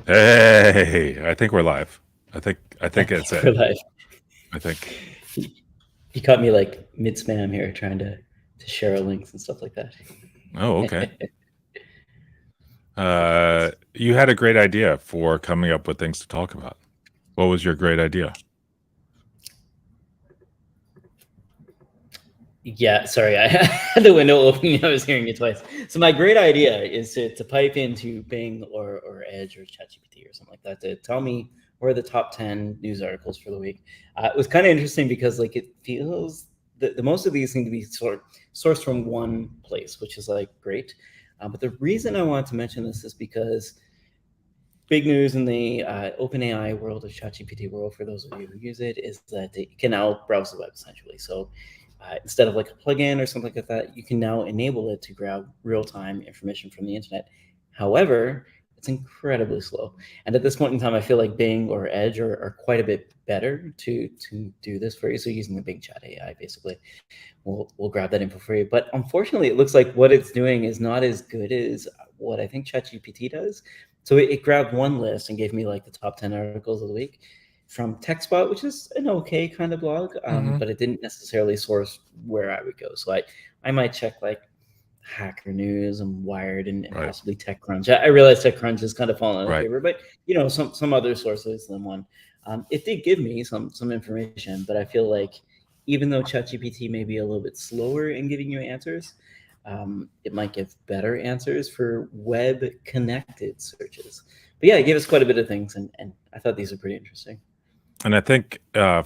Hey, I think we're live. I think it's For it. life. I think. You caught me like mid spam here trying to share links and stuff like that. Oh, okay. You had a great idea for coming up with things to talk about. What was your great idea? Yeah, sorry, I had the window open. I was hearing you twice. So my great idea is to pipe into Bing or Edge or ChatGPT or something like that to tell me where are the top 10 news articles for the week. It was kind of interesting because like it feels the most of these seem to be sourced from one place, which is like great. But the reason I wanted to mention this is because big news in the OpenAI world or ChatGPT world, for those of you who use it, is that you can now browse the web essentially. So instead of like a plugin or something like that, you can now enable it to grab real-time information from the internet. However, it's incredibly slow. And at this point in time, I feel like Bing or Edge are quite a bit better to do this for you. So using the Bing Chat AI, basically, we'll grab that info for you. But unfortunately, it looks like what it's doing is not as good as what I think ChatGPT does. So it grabbed one list and gave me like the top 10 articles of the week from TechSpot, which is an okay kind of blog, Hmm. but it didn't necessarily source where I would go. So I might check like Hacker News and Wired and Right. possibly TechCrunch. I realize TechCrunch has kind of fallen out of Right. favor, but some other sources than one. It did give me some information, but I feel like even though ChatGPT may be a little bit slower in giving you answers, it might give better answers for web connected searches. But yeah, it gave us quite a bit of things, and I thought these are pretty interesting. And I think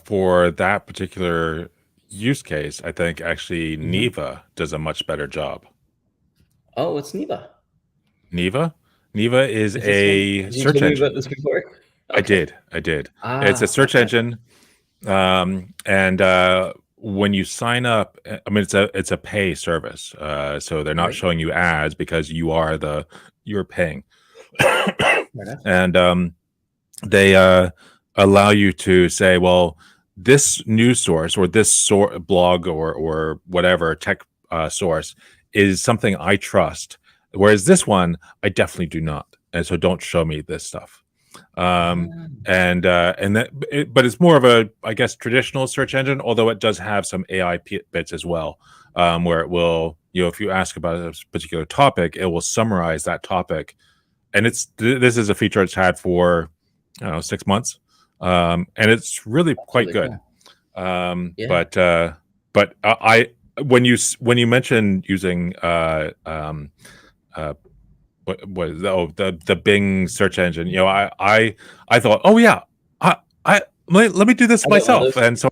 for that particular use case, I think actually Hmm. Neva does a much better job. Oh, it's Neva. Neva? Neva is Is this one? a Did you tell search me about engine. this before? I Okay. did. I did. It's a search Okay. engine. And when you sign up, I mean, it's a pay service. So they're not Right. showing you ads because you're paying. Fair enough. And they allow you to say, well, this news source or this blog or whatever tech source is something I trust, whereas this one I definitely do not, and so don't show me this stuff. Ah, And that, but it's more of a, I guess, traditional search engine, although it does have some AI bits as well, where it will, if you ask about a particular topic, it will summarize that topic, and this is a feature it's had for, I don't know, 6 months, and it's really that's quite really good. cool. Um, Yeah. but uh, but I when you mentioned using uh, what is the Bing search engine, I thought, oh yeah, I let me do this I got one of myself, those and too. so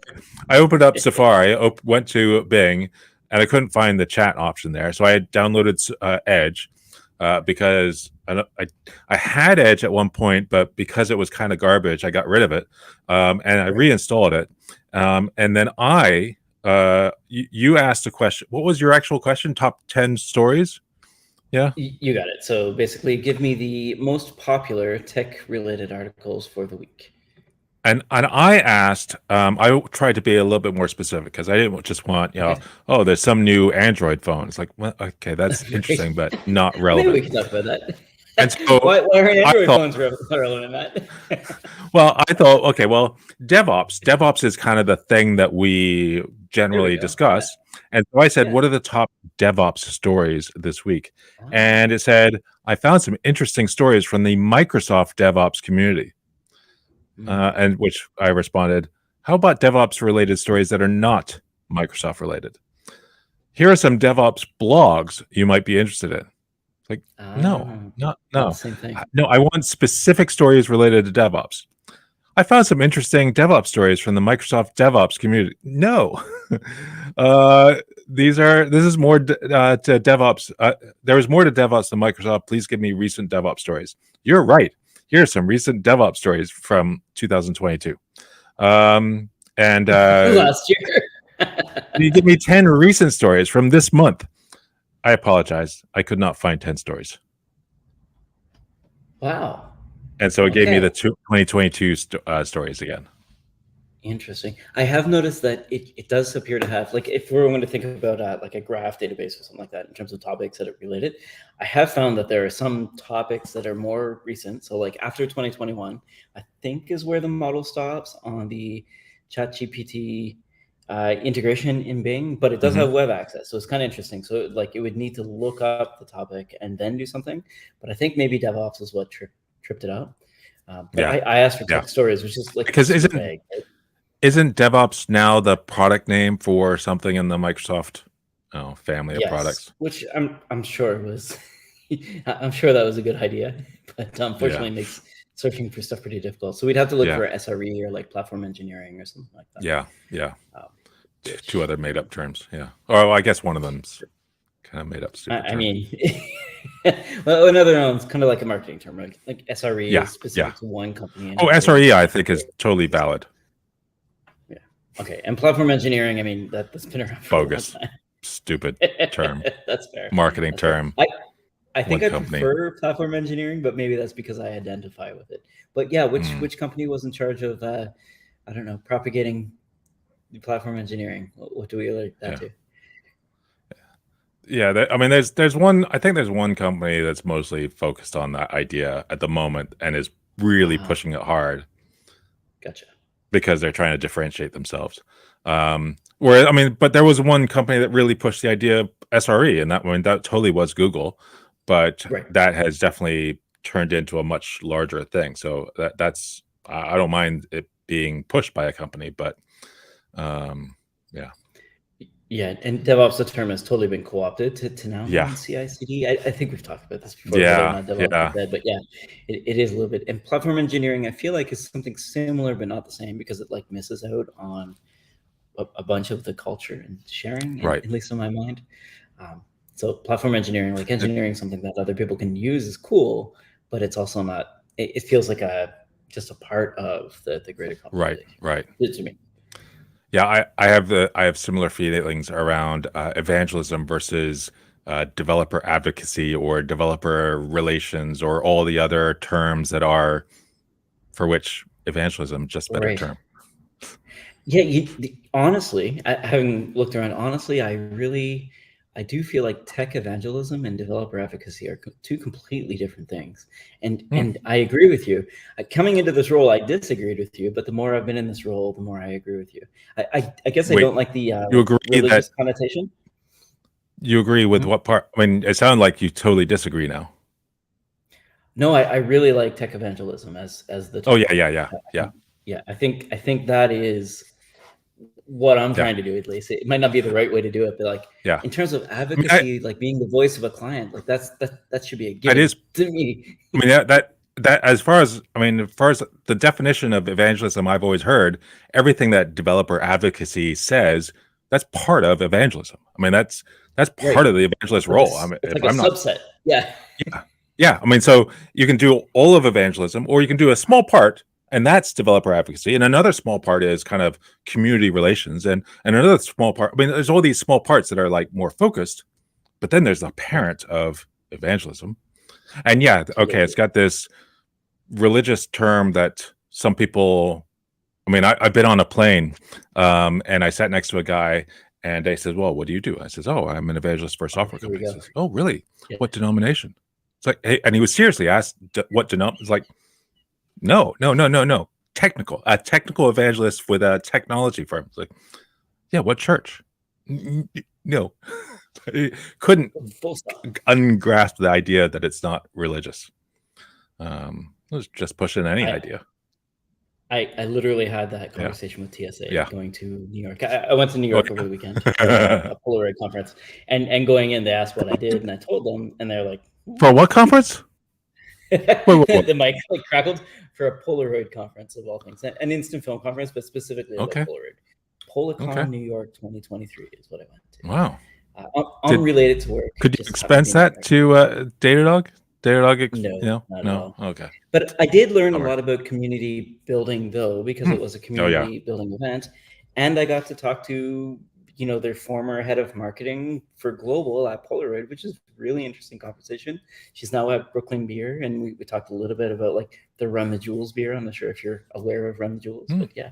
I opened up Safari, went to Bing, and I couldn't find the chat option there, so I had downloaded Edge, because I had Edge at one point, but because it was kind of garbage, I got rid of it, and I Right. reinstalled it, and then you asked a question. What was your actual question? Top 10 stories? Yeah. You got it. So basically, give me the most popular tech related articles for the week. And I asked, I tried to be a little bit more specific because I didn't just want, Okay. oh, there's some new Android phone. It's like, well, okay, that's Right. interesting, but not Maybe we relevant. can talk about that. And so Why are I Android thought, phones relevant, Matt? okay, well, DevOps is kind of the thing that we There we generally go. Yeah. discuss. And so I said, Yeah. what are the top DevOps stories this week? Ah. And it said, I found some interesting stories from the Microsoft DevOps community. Hmm. And which I responded, how about DevOps related stories that are not Microsoft related? Here are some DevOps blogs you might be interested in. Like, no, Ah. not Not the no. same thing. No, I want specific stories related to DevOps. I found some interesting DevOps stories from the Microsoft DevOps community. No, uh, this is more to DevOps. There is more to DevOps than Microsoft. Please give me recent DevOps stories. You're right. Here are some recent DevOps stories from 2022. And Last year. you give me 10 recent stories from this month. I apologize. I could not find 10 stories. Wow. And so it gave me Okay. the 2022 stories again. Interesting. I have noticed that it does appear to have, like, if we're going to think about like a graph database or something like that in terms of topics that are related, I have found that there are some topics that are more recent. So like after 2021, I think is where the model stops on the ChatGPT integration in Bing, but it does Mhm. have web access. So it's kind of interesting. So like it would need to look up the topic and then do something. But I think maybe DevOps is what tripped it up. But Yeah, I asked for yeah. tech stories, which is like Because super vague. isn't DevOps now the product name for something in the Microsoft family of Yes, products? which I'm sure was I'm sure that was a good idea, but Yeah, unfortunately it makes searching for stuff pretty difficult. So we'd have to look yeah, for SRE or like platform engineering or something like that. yeah, yeah. Um, Two which other made up terms. Yeah. Oh, I guess one of them's kind of made up stupid I term. mean, well, another one's kind of like a marketing term, right? Like SRE Yeah, is yeah. specific to one company, and Oh, another SRE, one's I think is totally valid. yeah. Okay, and platform engineering, I mean that's been around for a long Bogus, time. stupid term, That's fair. marketing That's fair. term. I One think I company. prefer platform engineering, but maybe that's because I identify with it. But yeah, Mm. which company was in charge of I don't know, propagating platform engineering? What do we relate that Yeah. to? Yeah, I mean, there's one. I think there's one company that's mostly focused on that idea at the moment and is really Ah, pushing it hard gotcha. because they're trying to differentiate themselves. Where I mean, but there was one company that really pushed the idea of SRE, and that I mean, that totally was Google, but Right. that has definitely turned into a much larger thing. So that's I don't mind it being pushed by a company, but yeah, Yeah, and DevOps, the term has totally been co-opted to now yeah, mean CI/CD. I think we've talked about this before, whether or yeah, not DevOps is yeah. dead, but yeah, it is a little bit. And platform engineering, I feel like is something similar but not the same because it like misses out on a bunch of the culture and sharing, Right. at least in my mind. Um, so platform engineering, like engineering something that other people can use, is cool, but it's also not. It feels like a just a part of the greater Right, conversation. right. To me. Yeah, I have similar feelings around evangelism versus developer advocacy or developer relations or all the other terms that are for which evangelism just a better Right. term. Yeah, honestly, having looked around, honestly, I do feel like tech evangelism and developer advocacy are two completely different things. And Hmm. I agree with you. Coming into this role, I disagreed with you, but the more I've been in this role, the more I agree with you. I guess I Wait, don't like the you like agree that religious connotation. you agree with Mhm. what part? I mean, it sounded like you totally disagree now. No, I really like tech evangelism as the Oh term. yeah, yeah, yeah, I yeah, think, yeah, I think that is what I'm yeah, trying to do, at least. It might not be the right way to do it, but like yeah. in terms of I mean, advocacy, like being the voice of a client, like that should be a that given is. to me. I mean that as far as I mean, as far as the definition of evangelism, I've always heard everything that developer advocacy says. That's part of evangelism. I mean, that's Right. part of the evangelist Like role. I mean, it's if like a I'm not, subset. Yeah. yeah, yeah. I mean, so you can do all of evangelism, or you can do a small part, and that's developer advocacy. And another small part is kind of community relations, and another small part. I mean, there's all these small parts that are like more focused, but then there's the Right. parent of evangelism. And yeah, okay, Totally. it's got this religious term that some people. I mean, I've been on a plane, and I sat next to a guy, and they said, "Well, what do you do?" I says, "Oh, I'm an evangelist for a Oh, software here we company." He go. says, "Oh, really? Yeah. What denomination?" It's like, hey, and he was seriously asked, "What denomination?" It's like, no, no, no, no, no. A technical evangelist with a technology firm. It's like, yeah, what church? No, he couldn't Full stop. ungrasp the idea that it's not religious. It was just pushing any I, idea. I literally had that Yeah, conversation with TSA yeah. going to New York. I went to New Oh, York over the weekend for yeah. a Polaroid conference, and going in, they asked what I did, and I told them, and they're like, For what conference? Wait. the mic like crackled for a Polaroid conference of all things, an instant film conference, but specifically about Okay, Polaroid. okay. Policon New York 2023 is what I went to. Wow. Did Unrelated to work, could you just happened to be expense in New that York. to Datadog? Datadog, No, not at no. all. Okay, But I did learn a bummer. lot about community building though, because Hmm. it was a Oh yeah, community building event, and I got to talk to their former head of marketing for global at Polaroid, which is really interesting conversation. She's now at Brooklyn Beer, and we talked a little bit about like the Run the Jewels beer. I'm not sure if you're aware of Run the Jewels, Hmm. but yeah,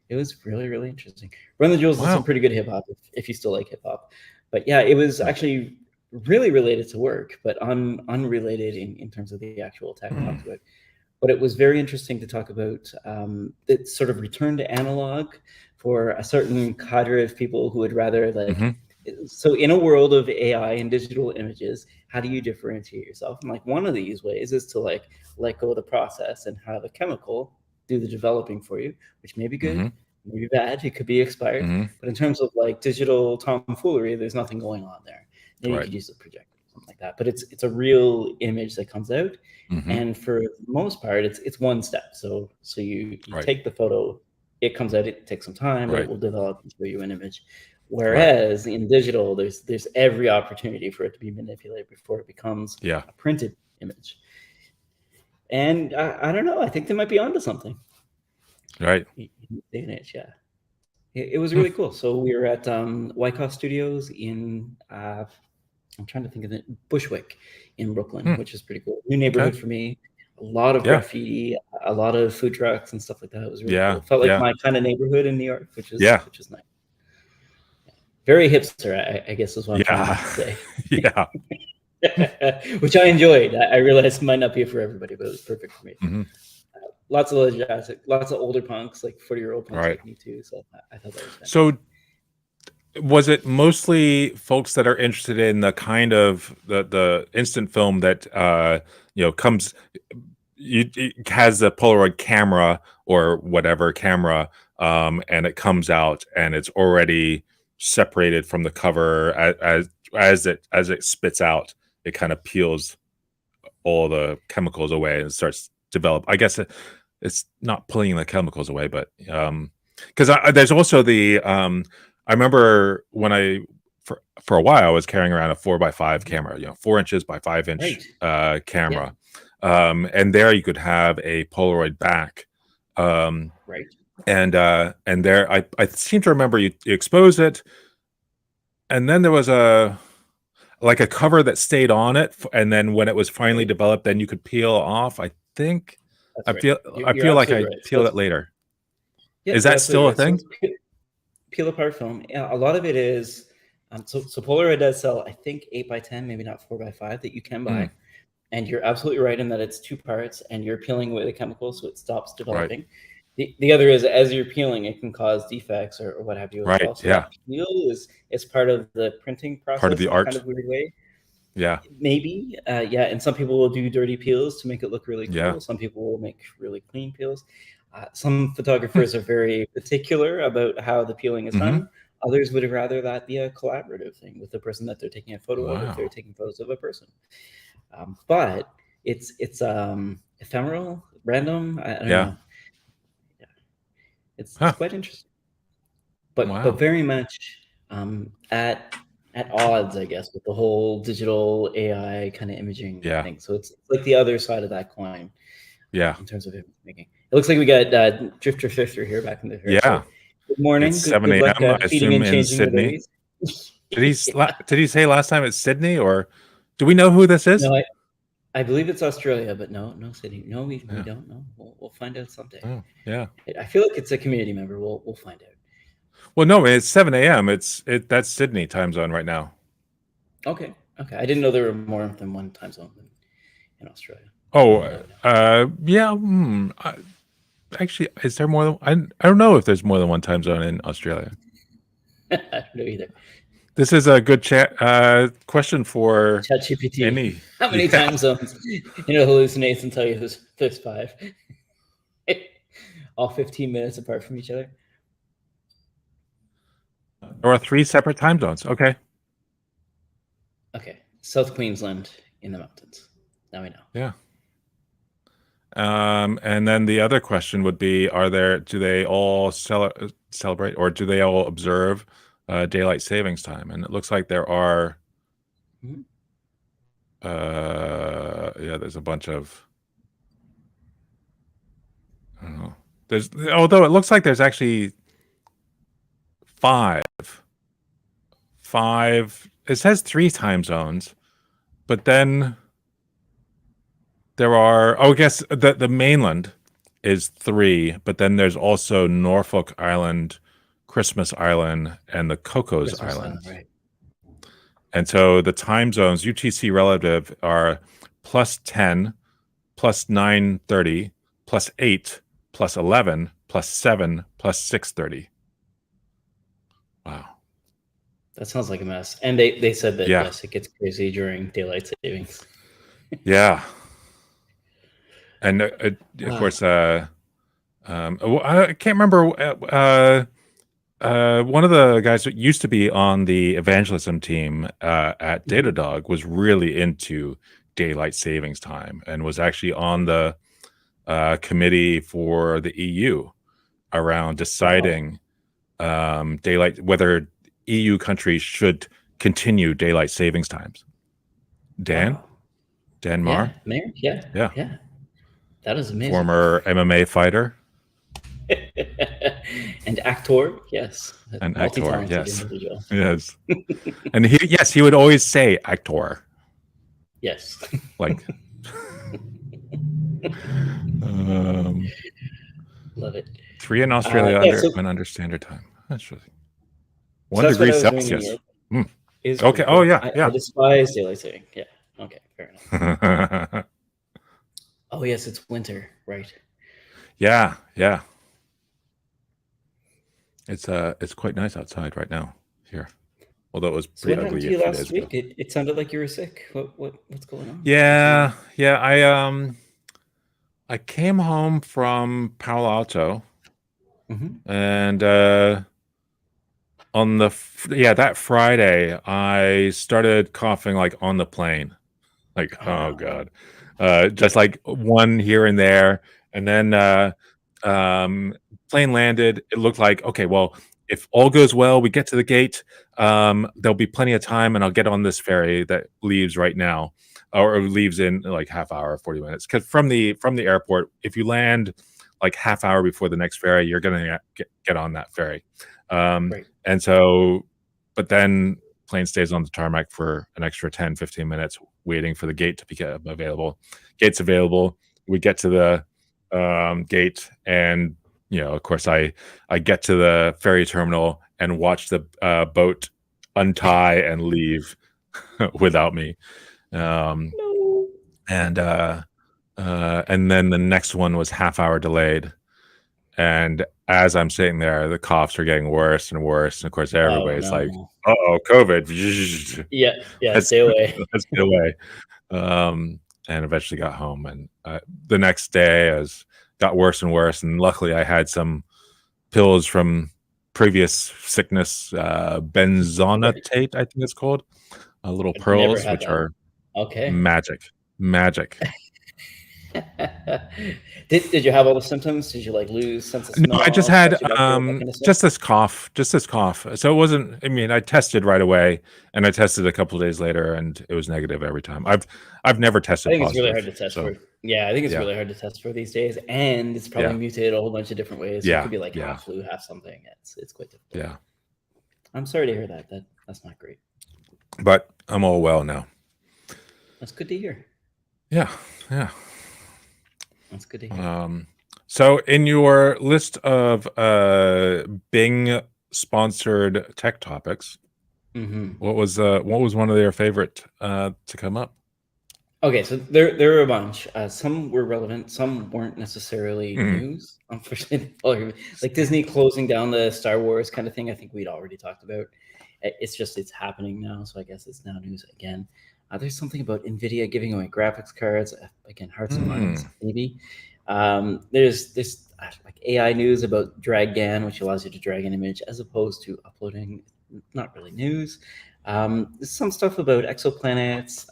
It was really, really interesting. Run the Jewels is some Wow. pretty good hip hop if you still like hip hop. But yeah, it was actually really related to work, but unrelated in terms of the actual tech talked about. But it was very interesting to talk about it sort of return to analog for a certain cadre of people who would rather like. So in a world of AI and digital images, how do you differentiate yourself? And like one of these ways is to like let go of the process and have a chemical do the developing for you, which may be good, maybe bad, it could be expired. But in terms of like digital tomfoolery, there's nothing going on there. Then you Right. could use a projector or something like that. But it's a real image that comes out. And for the most part, it's one step. So you Right. take the photo, it comes out, it takes some time, but it Right. will develop and show you an image. Whereas in digital, there's every opportunity for it to be manipulated before it becomes Yeah. a printed image. And I don't know, I think they might be onto something. Right. In this day and age, yeah. It was really cool. So we were at Wyckoff Studios in I'm trying to think of it, Bushwick in Brooklyn, which is pretty cool. New neighborhood for me. A lot of Yeah. graffiti, a lot of food trucks and stuff like that. It was really Yeah. cool. It felt like Yeah. my kind of neighborhood in New York, which is Yeah. nice. Very hipster, I guess is what I'm trying Yeah. to say. Yeah. Which I enjoyed. I realized might not be for everybody, but it was perfect for me. Lots of lots of older punks, like 40-year-old punks Right. like me too. So I thought that was fantastic. So was it mostly folks that are interested in the kind of the instant film that comes it has a Polaroid camera or whatever camera, and it comes out and it's already separated from the cover as it spits out, it kind of peels all the chemicals away and starts to develop. I guess it's not pulling the chemicals away, but because there's also the I remember when for a while I was carrying around a 4x5 camera, 4 inches by 5 inch camera. And there you could have a Polaroid back. Right. And there I seem to remember you expose it, and then there was a cover that stayed on it, and then when it was finally developed, then you could peel off. I think That's I right. feel You're I feel like I absolutely right. peeled it later. Yeah, Is you're that still a absolutely right. thing? So peel apart film. Yeah, a lot of it is so Polaroid does sell, I think, 8x10, maybe not 4x5 that you can buy. And you're absolutely right in that it's 2 parts and you're peeling away the chemicals so it stops developing. The other is as you're peeling, it can cause defects or what have you as well. So that peel is part of the printing process, Part of the in a art. kind of weird way. Yeah. Maybe. And some people will do dirty peels to make it look really cool. Yeah. Some people will make really clean peels. Some photographers are very particular about how the peeling is done. Others would rather that be a collaborative thing with the person that they're taking a photo of if they're taking photos of a person. But it's ephemeral, random. I don't know. Yeah. It's quite interesting. But very much at odds, I guess, with the whole digital AI kind of imaging thing. So it's like the other side of that coin. Yeah. In terms of image making. It looks like we got Drifter Fifter here back in the Yeah. So good morning. It's Good 7 luck a.m. I feeding assume and in changing the Sydney. babies. Did he say last time it's Sydney, or do we know who this is? No, I believe it's Australia, but no Sydney. No, we don't know. We'll find out someday. Oh, yeah. I feel like it's a community member. We'll find out. Well, no, it's 7 a.m. That's Sydney time zone right now. Okay. I didn't know there were more than one time zone in Australia. Oh, yeah. Actually, is there more than I don't know if there's more than one time zone in Australia. I don't know either. This is a good question for ChatGPT. How many time zones? Hallucinates and tell you there's 5. All 15 minutes apart from each other. There are 3 separate time zones. Okay. South Queensland in the mountains. Now we know. Yeah. And then the other question would be: do they all celebrate, or do they all observe daylight savings time? And it looks like there are. There's a bunch of. I don't know. Although it looks like there's actually 5. It says 3 time zones, but then there are. I guess the mainland is 3, but then there's also Norfolk Island, Christmas Island, and the Cocos Christmas Island, Islands. right? And so the time zones UTC relative are +10, +9:30, +8, +11, +7, +6:30. Wow. That sounds like a mess. And they said that Yeah. yes, it gets crazy during daylight savings. Yeah. And of Wow. course, I can't remember. One of the guys that used to be on the evangelism team at Datadog was really into daylight savings time and was actually on the committee for the EU around deciding whether EU countries should continue daylight savings times. Dan Wow. Marr, Yeah, Mayor? Yeah. Yeah. Yeah. That is amazing. former MMA fighter. And actor, yes. An actor, Multi-talented yes. individual. Yes. And he would always say actor. Yes. Like Love it. 3 in Australia under standard time. That's really 1 that's what degree I was doing in Celsius. Europe. Is Okay. pretty Oh, cool. yeah. I despise daylight saving. Yeah. Okay. Fair enough. Oh yes, it's winter, right? Yeah. It's quite nice outside right now here. Although it was So what pretty happened ugly to you a few last days week? ago. It sounded like you were sick. What's going on? Yeah. I came home from Palo Alto and on that Friday I started coughing like on the plane. Like, oh God. Just like one here and there. And then plane landed. It looked like, okay, well, if all goes well, we get to the gate. There'll be plenty of time and I'll get on this ferry that leaves right now or leaves in like half hour, 40 minutes. Because from the airport, if you land like half hour before the next ferry, you're going to get on that ferry. Right. And so, but then plane stays on the tarmac for an extra 10, 15 minutes waiting for the gate to become available. Gate's available. We get to the gate and, of course, I get to the ferry terminal and watch the boat untie and leave without me. No. And then the next one was half hour delayed. And as I'm sitting there, the coughs are getting worse and worse. And of course, everybody's like, "Uh-oh, COVID." Yeah, stay away. Let's get away. And eventually got home. And the next day, got worse and worse. And luckily, I had some pills from previous sickness, benzonatate, I think it's called, little pearls, which are magic. Did you have all the symptoms? Did you like lose sense of smell? No, I just had just this cough. So it wasn't. I mean, I tested right away, and I tested a couple of days later, and it was negative every time. I've never tested. I think positive, it's really hard to test for. Yeah, I think it's really hard to test for these days, and it's probably mutated a whole bunch of different ways. So it could be like half flu, half something. It's quite difficult. Yeah, I'm sorry to hear that. That's not great. But I'm all well now. That's good to hear. Yeah. That's good to hear. So in your list of Bing sponsored tech topics, what was one of their favorite to come up? Okay, so there are a bunch. Some were relevant, some weren't necessarily news. Unfortunately, like Disney closing down the Star Wars kind of thing. I think we'd already talked about. It's happening now, so I guess it's now news again. There's something about NVIDIA giving away graphics cards. Again, hearts and minds, maybe. There's like AI news about DragGAN, which allows you to drag an image as opposed to uploading. Not really news. There's some stuff about exoplanets,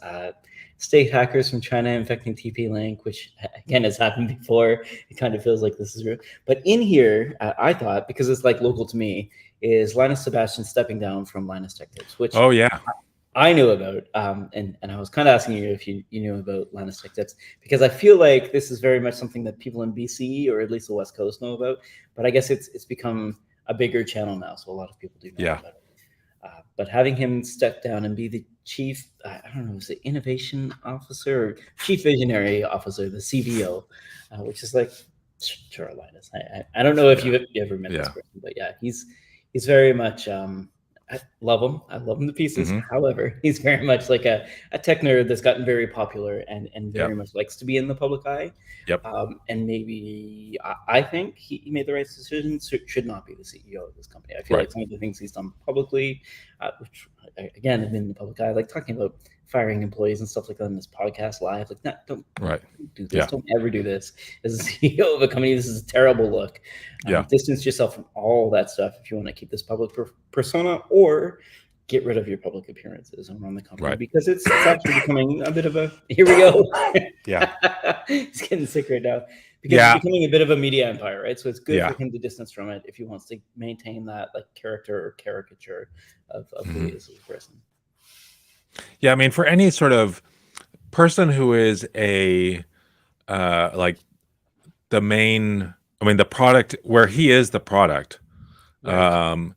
state hackers from China infecting TP-Link, which again has happened before. It kind of feels like this is real. But in here, I thought, because it's like local to me, is Linus Sebastian stepping down from Linus Tech Tips, which I knew about, and I was kind of asking you if you knew about Linus Tech Tips, because I feel like this is very much something that people in BC or at least the West Coast know about, but I guess it's become a bigger channel now, so a lot of people do know about it. But having him step down and be the chief, I don't know, is it innovation officer or chief visionary officer, the CVO, which is like Sure, Linus. I don't know if Yeah. you've ever met this Yeah. person, but yeah, he's very much I love him. I love him to pieces. Hmm. However, he's very much like a tech nerd that's gotten very popular and very Yep. much likes to be in the public eye. Yep. And maybe I think he made the right decision. Should not be the CEO of this company. I feel Right. like some of the things he's done publicly, which again have been in the public eye, like talking about firing employees and stuff like that on this podcast live. Like, don't Right. do this. Yeah. Don't ever do this. As a CEO of a company, this is a terrible look. Yeah. Distance yourself from all that stuff if you want to keep this public persona, or get rid of your public appearances and run the company, Right. because it's actually becoming a bit of a, here we go. Yeah. He's getting sick right now, because Yeah. it's becoming a bit of a media empire, right? So it's good Yeah. for him to distance from it if he wants to maintain that like character or caricature of who he is as a person. Yeah. I mean, for any sort of person who is a like the main, I mean, the product, where he is the product, Right.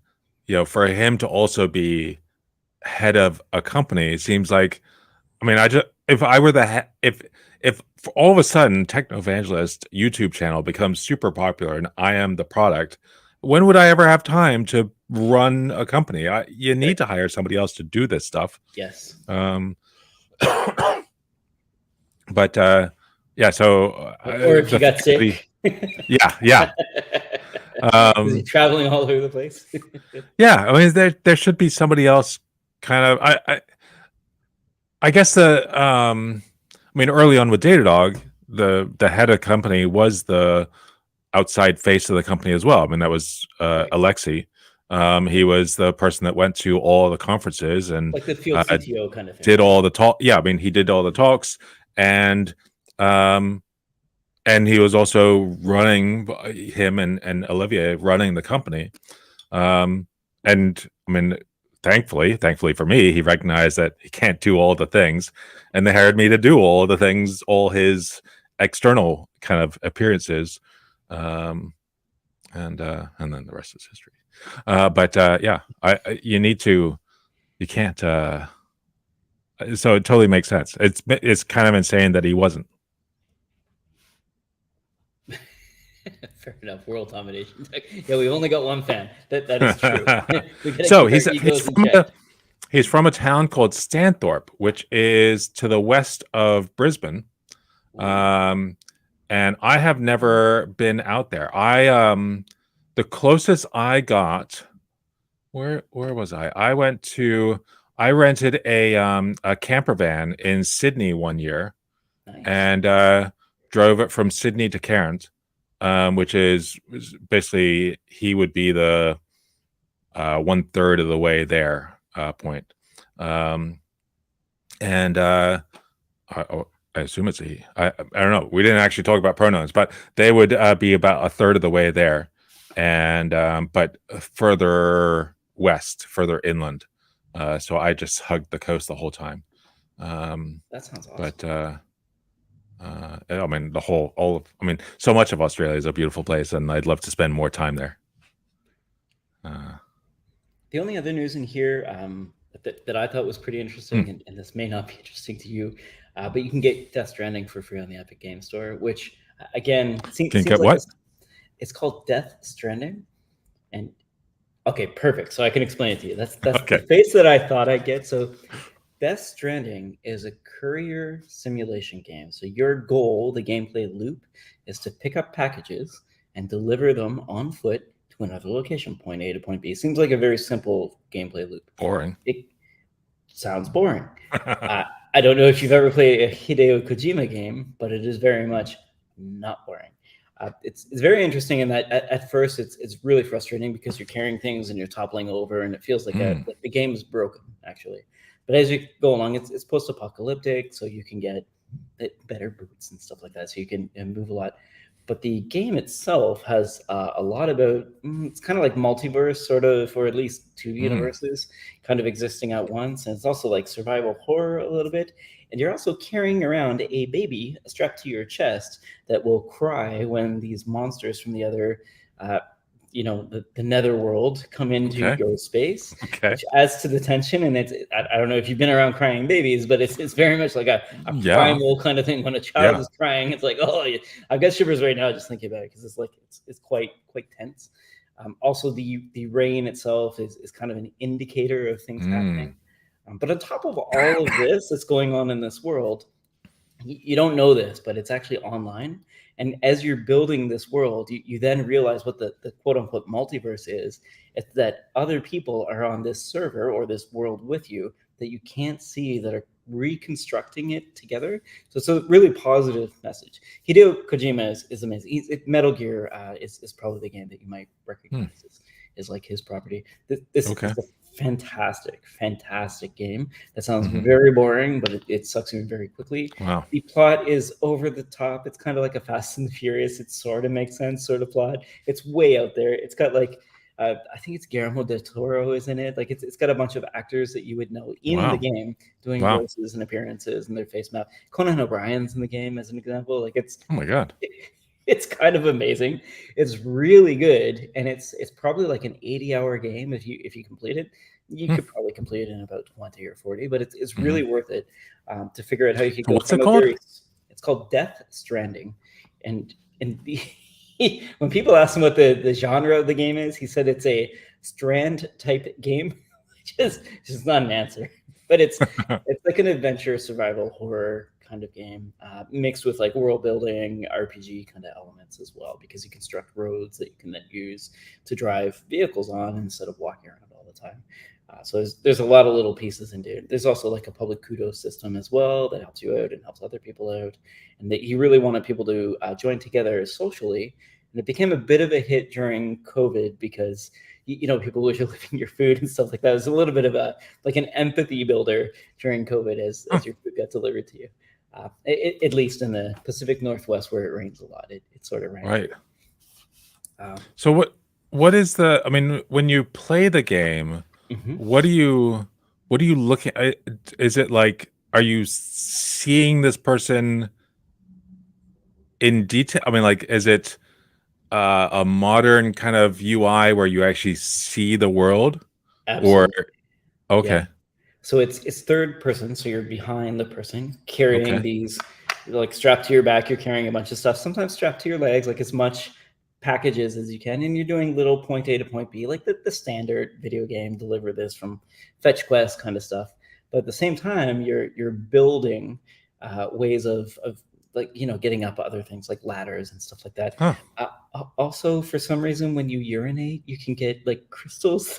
you know, for him to also be head of a company, it seems like, I mean, if I were if all of a sudden Technoevangelist YouTube channel becomes super popular and I am the product, when would I ever have time to run a company? You need to hire somebody else to do this stuff. Yes. But yeah, so Or if you got sick. yeah. Is he traveling all over the place? Yeah, I mean, there should be somebody else. Kind of, I guess I mean, early on with Datadog, the head of company was the outside face of the company as well. I mean, that was Alexei. He was the person that went to all the conferences and like the field CTO kind of thing. did all the talk. Yeah, I mean, he did all the talks, and he was also running, him and Olivier running the company. And I mean, thankfully for me, he recognized that he can't do all the things, and they hired me to do all the things, all his external kind of appearances. And then the rest is history. But yeah, you can't. So it totally makes sense. It's kind of insane that he wasn't. Fair enough. World domination. Yeah, we've only got one fan. That is true. So he's from a town called Stanthorpe, which is to the west of Brisbane. And I have never been out there. The closest I got, where was I? I rented a camper van in Sydney one year. Nice. And drove it from Sydney to Cairns, which is basically, he would be the 1/3 of the way there point. And I assume it's he. I don't know. We didn't actually talk about pronouns, but they would be about 1/3 of the way there, and but further west, further inland. So I just hugged the coast the whole time. That sounds awesome. But I mean, I mean, so much of Australia is a beautiful place, and I'd love to spend more time there. The only other news in here that I thought was pretty interesting, and this may not be interesting to you, but you can get Death Stranding for free on the Epic Game Store, which again seems get like what? It's called Death Stranding. And okay, perfect. So I can explain it to you. That's Okay. The face that I thought I'd get. So Death Stranding is a courier simulation game. So your goal, the gameplay loop, is to pick up packages and deliver them on foot to another location, point A to point B. Seems like a very simple gameplay loop. Boring. It sounds boring. I don't know if you've ever played a Hideo Kojima game, but it is very much not boring. It's very interesting in that at first it's really frustrating because you're carrying things and you're toppling over, and it feels like like the game is broken actually. But as you go along, it's post-apocalyptic, so you can get better boots and stuff like that, so you can move a lot. But the game itself has a lot about, it's kind of like multiverse, sort of, or at least two universes kind of existing at once. And it's also like survival horror a little bit. And you're also carrying around a baby strapped to your chest that will cry when these monsters from the other the netherworld come into Okay. your space, Okay. which adds to the tension. And I don't know if you've been around crying babies, but it's very much like a Yeah. primal kind of thing. When a child Yeah. is crying, it's like, oh, I've got shivers right now just thinking about it, because it's like it's quite tense. Also, the rain itself is kind of an indicator of things happening. But on top of all of this that's going on in this world, you don't know this, but it's actually online. And as you're building this world, you then realize what the quote unquote multiverse is. It's that other people are on this server or this world with you that you can't see, that are reconstructing it together. So it's a really positive message. Hideo Kojima is amazing. Metal Gear is probably the game that you might recognize is like his property. This is a fantastic game. That sounds very boring, but it sucks in very quickly. Wow. The plot is over the top. It's kind of like a Fast and the Furious. It sort of makes sense, sort of plot. It's way out there. It's got like I think it's Guillermo del Toro is in it. Like it's got a bunch of actors that you would know in the game doing voices and appearances and their face map. Conan O'Brien's in the game as an example. Like it's oh my god. It's kind of amazing. It's really good, and it's probably like an 80-hour game if you complete it. You could probably complete it in about 20 or 40, but it's really worth it to figure out how you can go. What's it called? It's called Death Stranding, and when people ask him what the genre of the game is, he said it's a Strand type game, which is just not an answer. But it's like an adventure survival horror kind of game, mixed with like world building, RPG kind of elements as well, because you construct roads that you can then use to drive vehicles on instead of walking around all the time. So there's a lot of little pieces into it. There's also like a public kudos system as well that helps you out and helps other people out. And that he really wanted people to join together socially. And it became a bit of a hit during COVID because people were delivering your food and stuff like that. It was a little bit of an empathy builder during COVID as your food got delivered to you. At least in the Pacific Northwest where it rains a lot, it sort of rains. Right. So what is the? I mean, when you play the game, what are you looking at? Is it like, are you seeing this person in detail? I mean, like, is it a modern kind of UI where you actually see the world? Absolutely. Or okay. Yeah. So it's third person, so you're behind the person carrying these, like strapped to your back. You're carrying a bunch of stuff, sometimes strapped to your legs, like as much packages as you can, and you're doing little point A to point B, like the standard video game, deliver this from fetch quest kind of stuff. But at the same time, you're building ways of like getting up other things like ladders and stuff like that. Also, for some reason, when you urinate, you can get like crystals.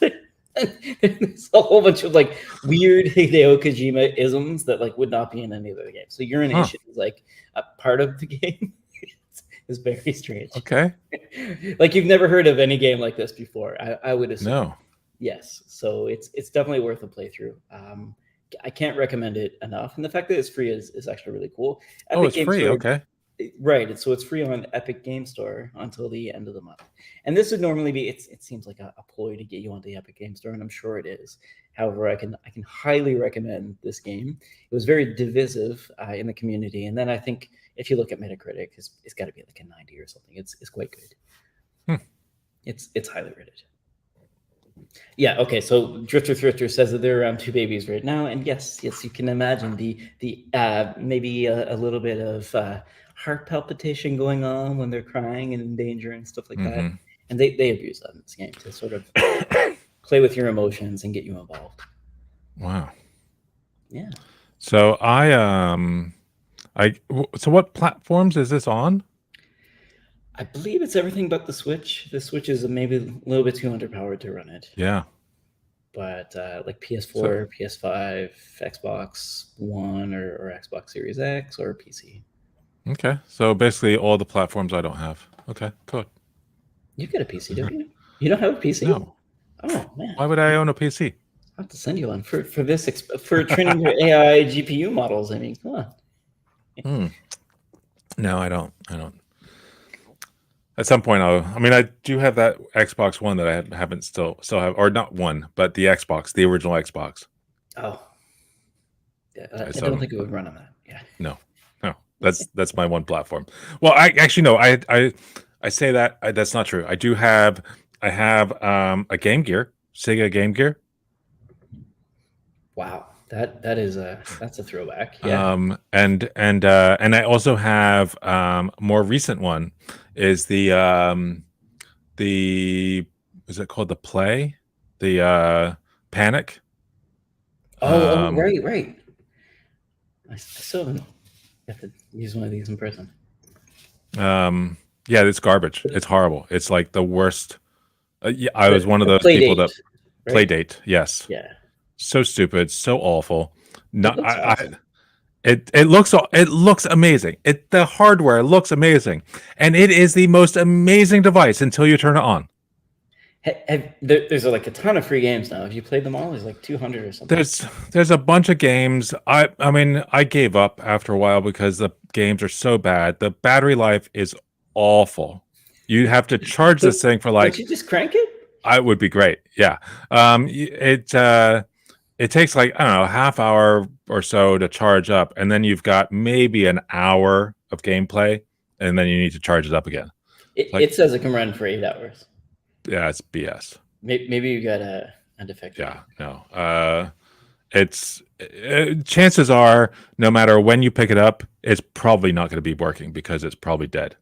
There's a whole bunch of like weird Hideo Kojima isms that like would not be in any other game. So urination is like a part of the game. It's very strange. Okay. Like you've never heard of any game like this before, I would assume. No. Yes. So it's definitely worth a playthrough. I can't recommend it enough. And the fact that it's free is actually really cool. Epic Game free. Store, okay. Right. So it's free on Epic Game Store until the end of the month. And this would normally be, it seems like a ploy to get you onto the Epic Game Store, and I'm sure it is. However, I can highly recommend this game. It was very divisive in the community. And then I think if you look at Metacritic, it's got to be like a 90 or something. It's quite good. It's highly rated. Yeah. Okay. So Drifter Thrifter says that they're around 2 babies right now, and yes, you can imagine the maybe a little bit of heart palpitation going on when they're crying and in danger and stuff like that. And they abuse that in this game to sort of play with your emotions and get you involved. Wow. Yeah. So so what platforms is this on? I believe it's everything but the Switch. The Switch is maybe a little bit too underpowered to run it. Yeah. But like PS4, PS5, Xbox One, or Xbox Series X, or PC. Okay. So basically all the platforms I don't have. Okay, cool. You get a PC, don't you? You don't have a PC? No. Oh, man. Why would I own a PC? I'll have to send you one for training your AI GPU models. I mean, come on. No, I don't. At some point, I do have that Xbox One that I haven't still have, or not one, but the Xbox, the original Xbox. Oh, yeah, I don't think it would run on that. Yeah. No, that's my one platform. Well, I actually no, I say that that's not true. I do have I have a Game Gear, Sega Game Gear. Wow, that's a throwback. Yeah. And I also have more recent one is the is it called the Play? The Panic. Oh, Um, right, right. I still haven't got to use one of these in person. yeah, it's garbage. It's horrible. It's like the worst. Yeah, I was one of The those play people date, that play right? date. Yes, Yeah. so stupid, so awful. It Not looks awesome. it looks amazing. The hardware looks amazing, and it is the most amazing device until you turn it on. There's like a ton of free games now. Have you played them all? There's like 200 or something. There's a bunch of games. I mean I gave up after a while because the games are so bad. The battery life is awful. You have to charge So, this thing for don't like you just crank it? I would be great. Yeah. It takes like I don't know half hour or so to charge up, and then you've got maybe an hour of gameplay, and then you need to charge it up again. It says it can run for 8 hours. Yeah, it's BS. Maybe you got a defective. Yeah, no. It's chances are, no matter when you pick it up, it's probably not going to be working because it's probably dead.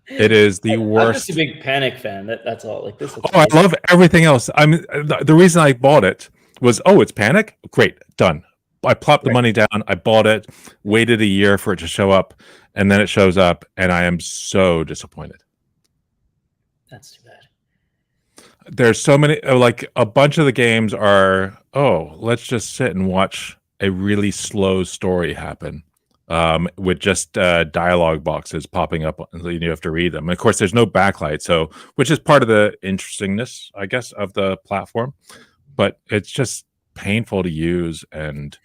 It is the worst. I'm just a big Panic fan. That's all. Like this. Oh, I love everything else. I mean, the reason I bought it was, it's Panic. Great, done. I plopped the money down. I bought it. Waited a year for it to show up, and then it shows up, and I am so disappointed. That's too bad. There's so many. Like a bunch of the games are. Oh, let's just sit and watch a really slow story happen. With just dialogue boxes popping up, and you have to read them. And of course, there's no backlight, so which is part of the interestingness, I guess, of the platform. But it's just painful to use, and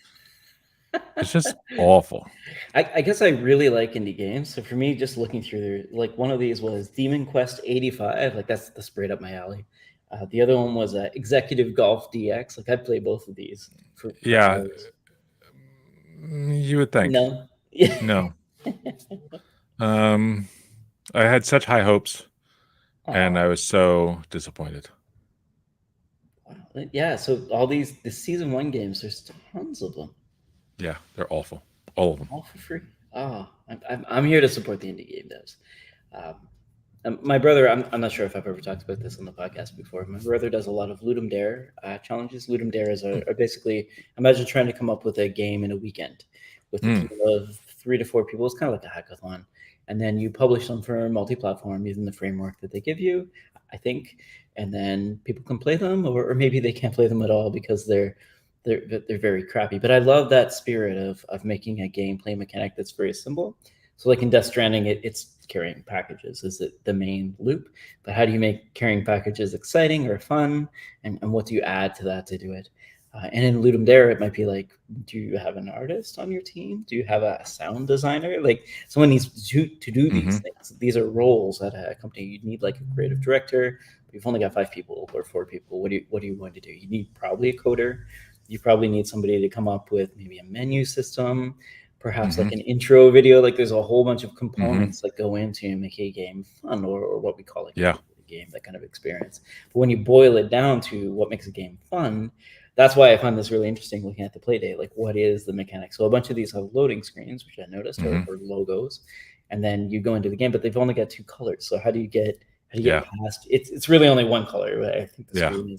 it's just awful. I guess I really like indie games. So for me, just looking through, like one of these was Demon Quest 85. Like that's straight up my alley. The other one was Executive Golf DX. Like I'd play both of these. Yeah, you would think. No. No. I had such high hopes, and I was so disappointed. Wow. Yeah. So all the season 1 games, there's tons of them. Yeah, they're awful. All of them. All for free. Oh, I'm here to support the indie game devs. My brother, I'm not sure if I've ever talked about this on the podcast before. My brother does a lot of Ludum Dare challenges. Ludum Dares are basically, imagine trying to come up with a game in a weekend with a team of 3 to 4 people. It's kind of like a hackathon. And then you publish them for multi-platform using the framework that they give you, I think. And then people can play them, or maybe they can't play them at all because they're very crappy. But I love that spirit of making a gameplay mechanic that's very simple. So like in Death Stranding, it's carrying packages is the main loop. But how do you make carrying packages exciting or fun? And what do you add to that to do it? And in Ludum Dare, it might be like, do you have an artist on your team? Do you have a sound designer? Like someone needs to do these things. These are roles at a company. You need like a creative director. But you've only got 5 people or 4 people. What are you going to do? You need probably a coder. You probably need somebody to come up with maybe a menu system, perhaps like an intro video. Like there's a whole bunch of components that go into making a game fun, or what we call a game, that kind of experience. But when you boil it down to what makes a game fun, that's why I find this really interesting looking at the play date. Like what is the mechanic? So a bunch of these have loading screens, which I noticed, or logos, and then you go into the game, but they've only got 2 colors. So how do you get past? It's really only one color. Right? I think the screen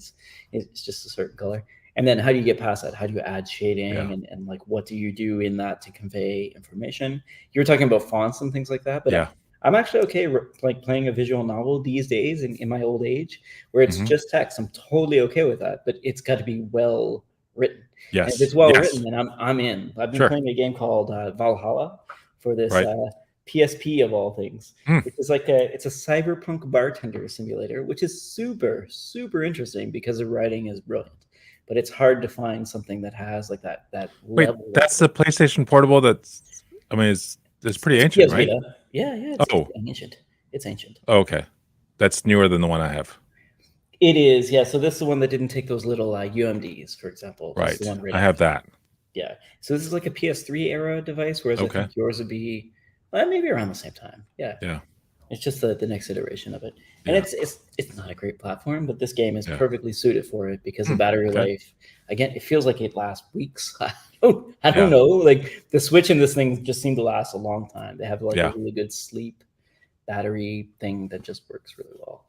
is just a certain color. And then how do you get past that? How do you add shading and like what do you do in that to convey information? You were talking about fonts and things like that, but I'm actually okay like playing a visual novel these days in my old age where it's just text. I'm totally okay with that, but it's got to be well written. Yes. And if it's well written, then I'm in. I've been playing a game called Valhalla for this PSP of all things, which is like it's a cyberpunk bartender simulator, which is super, super interesting because the writing is brilliant. But it's hard to find something that has like that Wait, level. That's the PlayStation Portable. That's, I mean, it's pretty ancient, PS right? Vita. Yeah, it's ancient. Oh, okay, that's newer than the one I have. It is, yeah. So this is the one that didn't take those little UMDs, for example. Right, the one I have that. Yeah, so this is like a PS3 era device, whereas I think yours would be maybe around the same time. Yeah. It's just the next iteration of it, and Yeah. it's not a great platform, but this game is Yeah. perfectly suited for it because the battery Okay. life. Again, it feels like it lasts weeks. I don't Yeah. know. Like the Switch and this thing just seem to last a long time. They have like Yeah. a really good sleep battery thing that just works really well.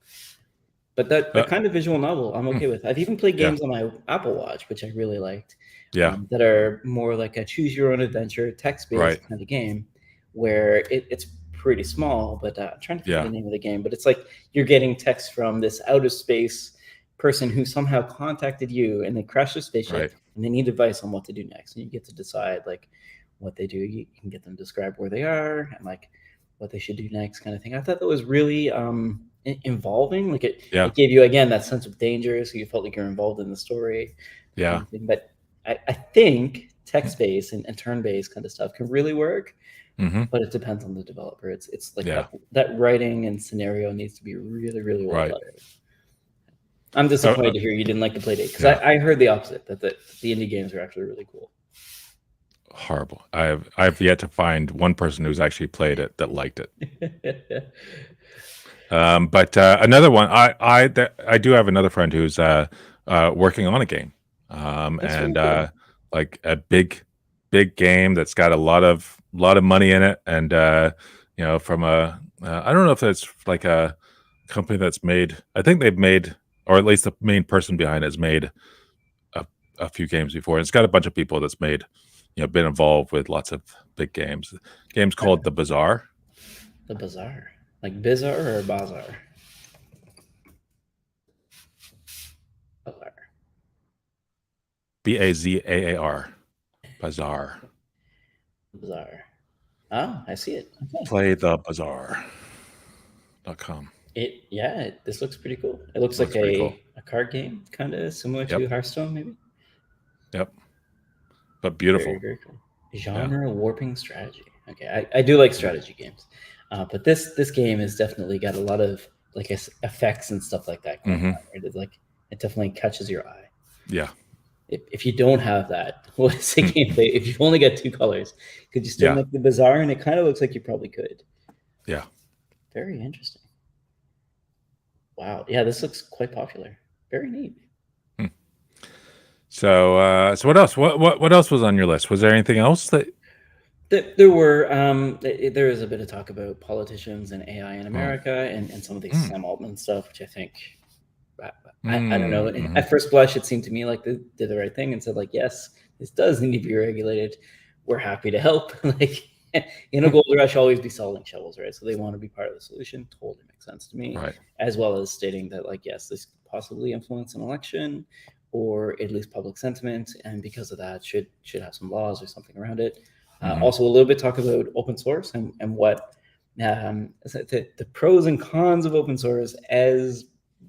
But that kind of visual novel, I'm okay with. I've even played Yeah. games on my Apple Watch, which I really liked. Yeah. That are more like a choose your own adventure, text-based Right. kind of game, where it's pretty small. But I'm trying to think of Yeah. the name of the game. But it's like you're getting text from this out of space person who somehow contacted you, and they crashed their spaceship, Right. and they need advice on what to do next. And you get to decide like what they do. You can get them to describe where they are and like what they should do next, kind of thing. I thought that was really involving. Like it gave you again that sense of danger, so you felt like you're involved in the story. Yeah. But I think text-based and turn-based kind of stuff can really work, but it depends on the developer. It's like that writing and scenario needs to be really, really well thought out. I'm disappointed to hear you didn't like the Playdate, because I heard the opposite, that the indie games are actually really cool. Horrible. I've yet to find one person who's actually played it that liked it. But another one, I do have another friend who's working on a game, and cool. Like a big game that's got a lot of money in it, and you know, from a I don't know if it's like a company that's made. I think they've made, or at least the main person behind it has made a few games before. And it's got a bunch of people that's made, you know, been involved with lots of big games. The game's called The Bazaar. The Bazaar. Like Bizarre or Bazaar? Bazaar. Bazaar. Bazaar. Bazaar. Oh, I see it. Okay. Playthebazaar.com. This looks pretty cool. It looks like a card game, kind of similar to Hearthstone, maybe. Yep. But beautiful. Very, very cool. Genre warping strategy. Okay, I do like strategy games, but this game has definitely got a lot of like effects and stuff like that going on. Right? It's like it definitely catches your eye. Yeah. If you don't have that, what's the gameplay? If you've only got two colors, could you still make the Bazaar? And it kind of looks like you probably could. Yeah. Very interesting. Wow. Yeah, this looks quite popular. Very neat. So what else? What else was on your list? Was there anything else that? There were there is a bit of talk about politicians and AI in America and some of these Sam Altman stuff, which I think I don't know. At first blush, it seemed to me like they did the right thing and said like, yes, this does need to be regulated. We're happy to help. Like in a gold rush, always be selling shovels, right? So they want to be part of the solution. Totally makes sense to me. Right. As well as stating that like, yes, this could possibly influence an election or at least public sentiment, and because of that, should have some laws or something around it. Also, a little bit talk about open source and what the pros and cons of open source, as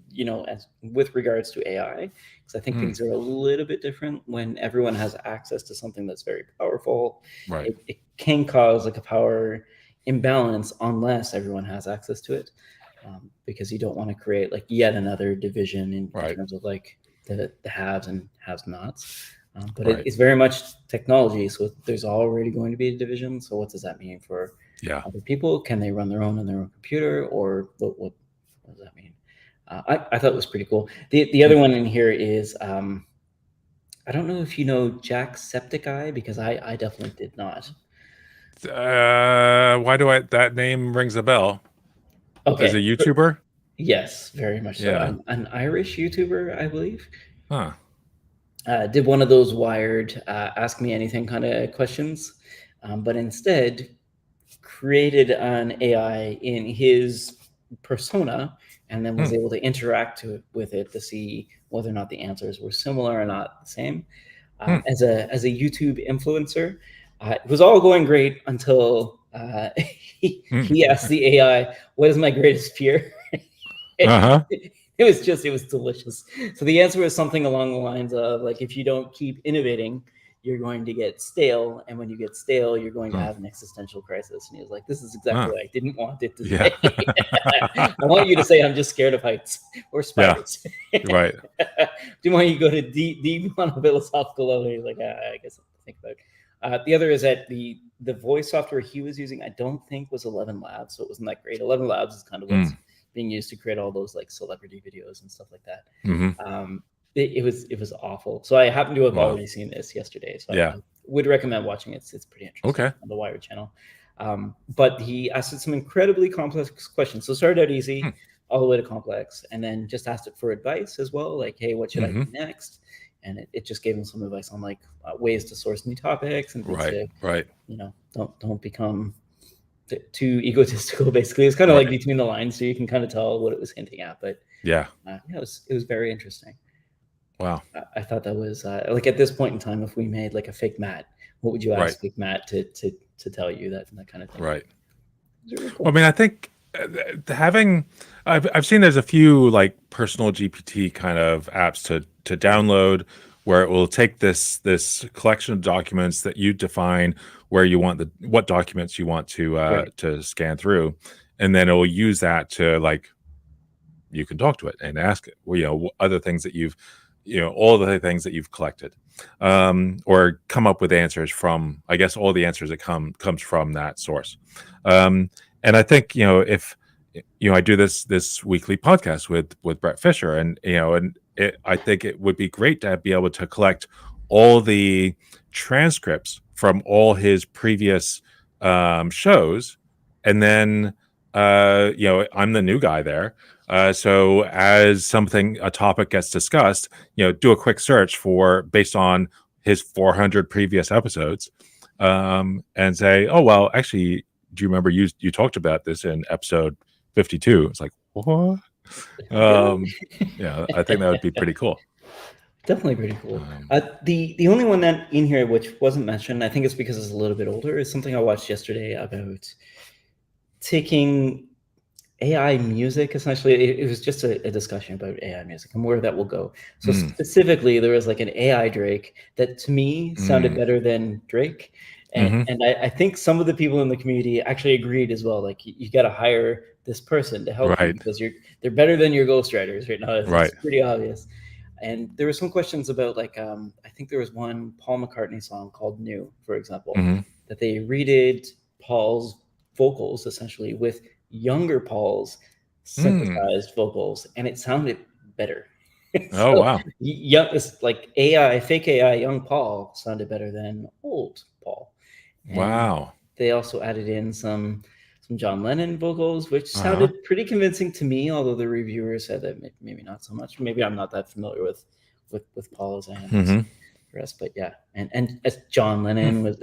you know, as with regards to AI, because I think things are a little bit different when everyone has access to something that's very powerful. Right. It can cause like a power imbalance unless everyone has access to it, because you don't want to create like yet another division in terms of like the haves and have-nots. But it's very much technology, so there's already going to be a division. So what does that mean for other people? Can they run their own on their own computer, or what does that mean? I thought it was pretty cool. The other one in here is I don't know if you know Jacksepticeye, because I definitely did not. Why do that name rings a bell? Okay. As a YouTuber? Yes, very much so. Yeah. An Irish YouTuber, I believe. Huh. Did one of those wired ask me anything kind of questions, but instead created an AI in his persona and then was able to interact with it to see whether or not the answers were similar or not the same. As a YouTube influencer, it was all going great until he asked the AI, "What is my greatest fear?" It was delicious. So the answer was something along the lines of like, if you don't keep innovating, you're going to get stale, and when you get stale, you're going to have an existential crisis. And he was like, "This is exactly what I didn't want it to say. I want you to say I'm just scared of heights or spiders." Right. Do you want you to go to deep on a philosophical level? He's like, I guess I'll think about it. The other is that the the voice software he was using, I don't think was 11 Labs, so it wasn't that great. 11 Labs is kind of what's being used to create all those like celebrity videos and stuff like that. It was awful. So I happen to have already seen this yesterday. So I would recommend watching it. It's pretty interesting on the Wired channel. But he asked it some incredibly complex questions. So started out easy, all the way to complex, and then just asked it for advice as well. Like, hey, what should I do next? And it just gave him some advice on like ways to source new topics and things to, you know, don't become too egotistical. Basically, it's kind of like between the lines, so you can kind of tell what it was hinting at. But yeah, it was very interesting. Wow. I thought that was like at this point in time, if we made like a fake Matt, what would you ask fake Matt to tell you that kind of thing? Right. Really cool. Well, I mean, I think I've seen there's a few like personal GPT kind of apps to download where it will take this collection of documents that you define where you want what documents you want to scan through, and then it will use that to like you can talk to it and ask it, you know, other things that you've, you know, all the things that you've collected, or come up with answers from, I guess, all the answers that comes from that source. And I think, you know, if, you know, I do this weekly podcast with Brett Fisher, and, you know, and I think it would be great to be able to collect all the transcripts from all his previous shows. And then, you know, I'm the new guy there. So as a topic gets discussed, you know, do a quick search based on his 400 previous episodes, and say, oh, well, actually, do you remember you talked about this in episode 52? It's like, what? Yeah, I think that would be pretty cool. Definitely pretty cool. The only one that in here which wasn't mentioned, I think it's because it's a little bit older, is something I watched yesterday about taking AI music. Essentially, it was just a discussion about AI music and where that will go. So specifically, there was like an AI Drake that to me sounded better than Drake. And I think some of the people in the community actually agreed as well. Like you got to hire this person to help you because they're better than your ghostwriters right now. It's pretty obvious. And there were some questions about like I think there was one Paul McCartney song called "New," for example, that they redid Paul's vocals essentially with younger Paul's synthesized vocals, and it sounded better. Oh wow! It's like AI, fake AI, young Paul sounded better than old Paul. And wow! They also added in some John Lennon vocals, which sounded pretty convincing to me. Although the reviewers said that maybe not so much. Maybe I'm not that familiar with Paul as I am the rest. But yeah, and as John Lennon was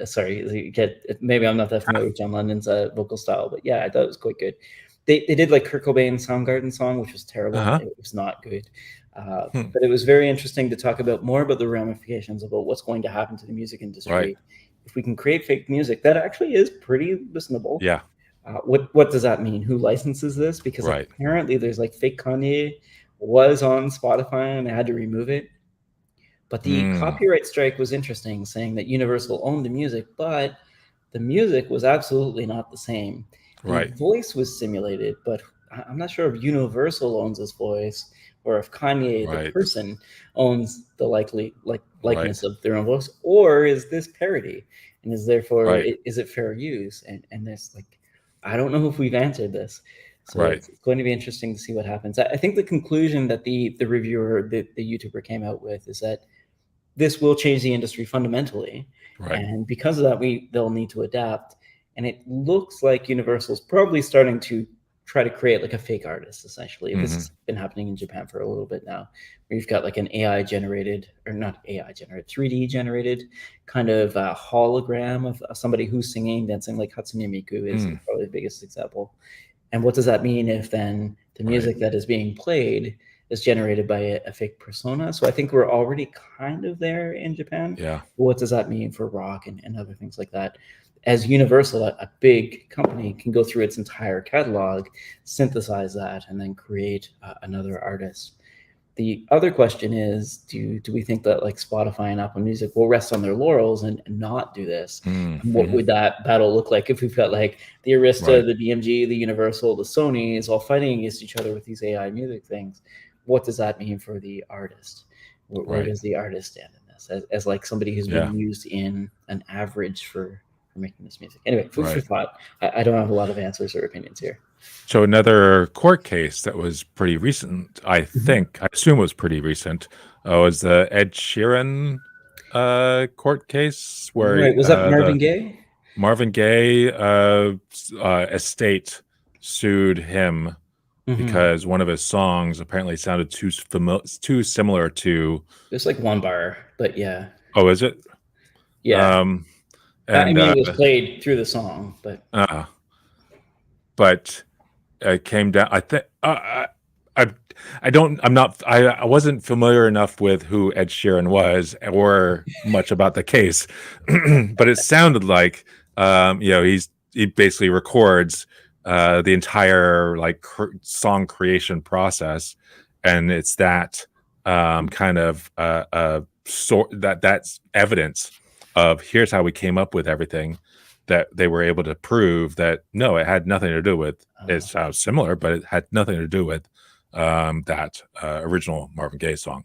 maybe I'm not that familiar with John Lennon's vocal style, but yeah, I thought it was quite good. They did like Kurt Cobain's Soundgarden song, which was terrible. It was not good. But it was very interesting to talk about more about the ramifications about what's going to happen to the music industry if we can create fake music that actually is pretty listenable. Yeah. What does that mean? Who licenses this? Because apparently there's like fake Kanye was on Spotify and they had to remove it. But the copyright strike was interesting, saying that Universal owned the music, but the music was absolutely not the same. The voice was simulated, but I'm not sure if Universal owns his voice or if Kanye, the person, owns the likeness of their own voice, or is this parody? And is therefore, is it fair use? And there's like, I don't know if we've answered this. So it's going to be interesting to see what happens. I think the conclusion that the reviewer, the YouTuber came out with is that this will change the industry fundamentally. And because of that, they'll need to adapt. And it looks like Universal's probably starting to try to create like a fake artist, essentially. This has been happening in Japan for a little bit now, where you've got like an 3D generated kind of hologram of somebody who's singing, dancing, like Hatsune Miku is probably the biggest example. And what does that mean if then the music that is being played is generated by a fake persona? So I think we're already kind of there in Japan. Yeah. What does that mean for rock and other things like that? As Universal, a big company, can go through its entire catalog, synthesize that, and then create another artist. The other question is, do we think that like Spotify and Apple Music will rest on their laurels and not do this? What would that battle look like if we've got like the Arista, the BMG, the Universal, the Sonys all fighting against each other with these AI music things? What does that mean for the artist? Where does the artist stand in this as like somebody who's been used in an average for making this music. Anyway, food for Right. thought. I don't have a lot of answers or opinions here. So another court case that was pretty recent, I assume it was pretty recent, was the Ed Sheeran court case where Right. Was that Marvin the Gaye? Marvin Gaye estate sued him because one of his songs apparently sounded too similar to. There's like one bar, but yeah. Oh, is it? Yeah. And I mean, it was played through the song, but it came down. I think I wasn't familiar enough with who Ed Sheeran was or much about the case, but it sounded like he basically records the entire like song creation process, and it's that kind of that's evidence of here's how we came up with everything, that they were able to prove that no, it had nothing to do with. It sounds similar, but it had nothing to do with that original Marvin Gaye song.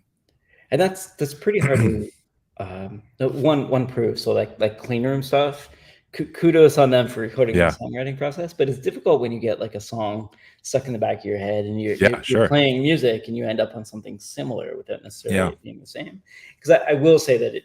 And that's pretty hard to one proof. So like clean room stuff. Kudos on them for recording the songwriting process, but it's difficult when you get like a song stuck in the back of your head and you're playing music and you end up on something similar without necessarily being the same. Because I will say that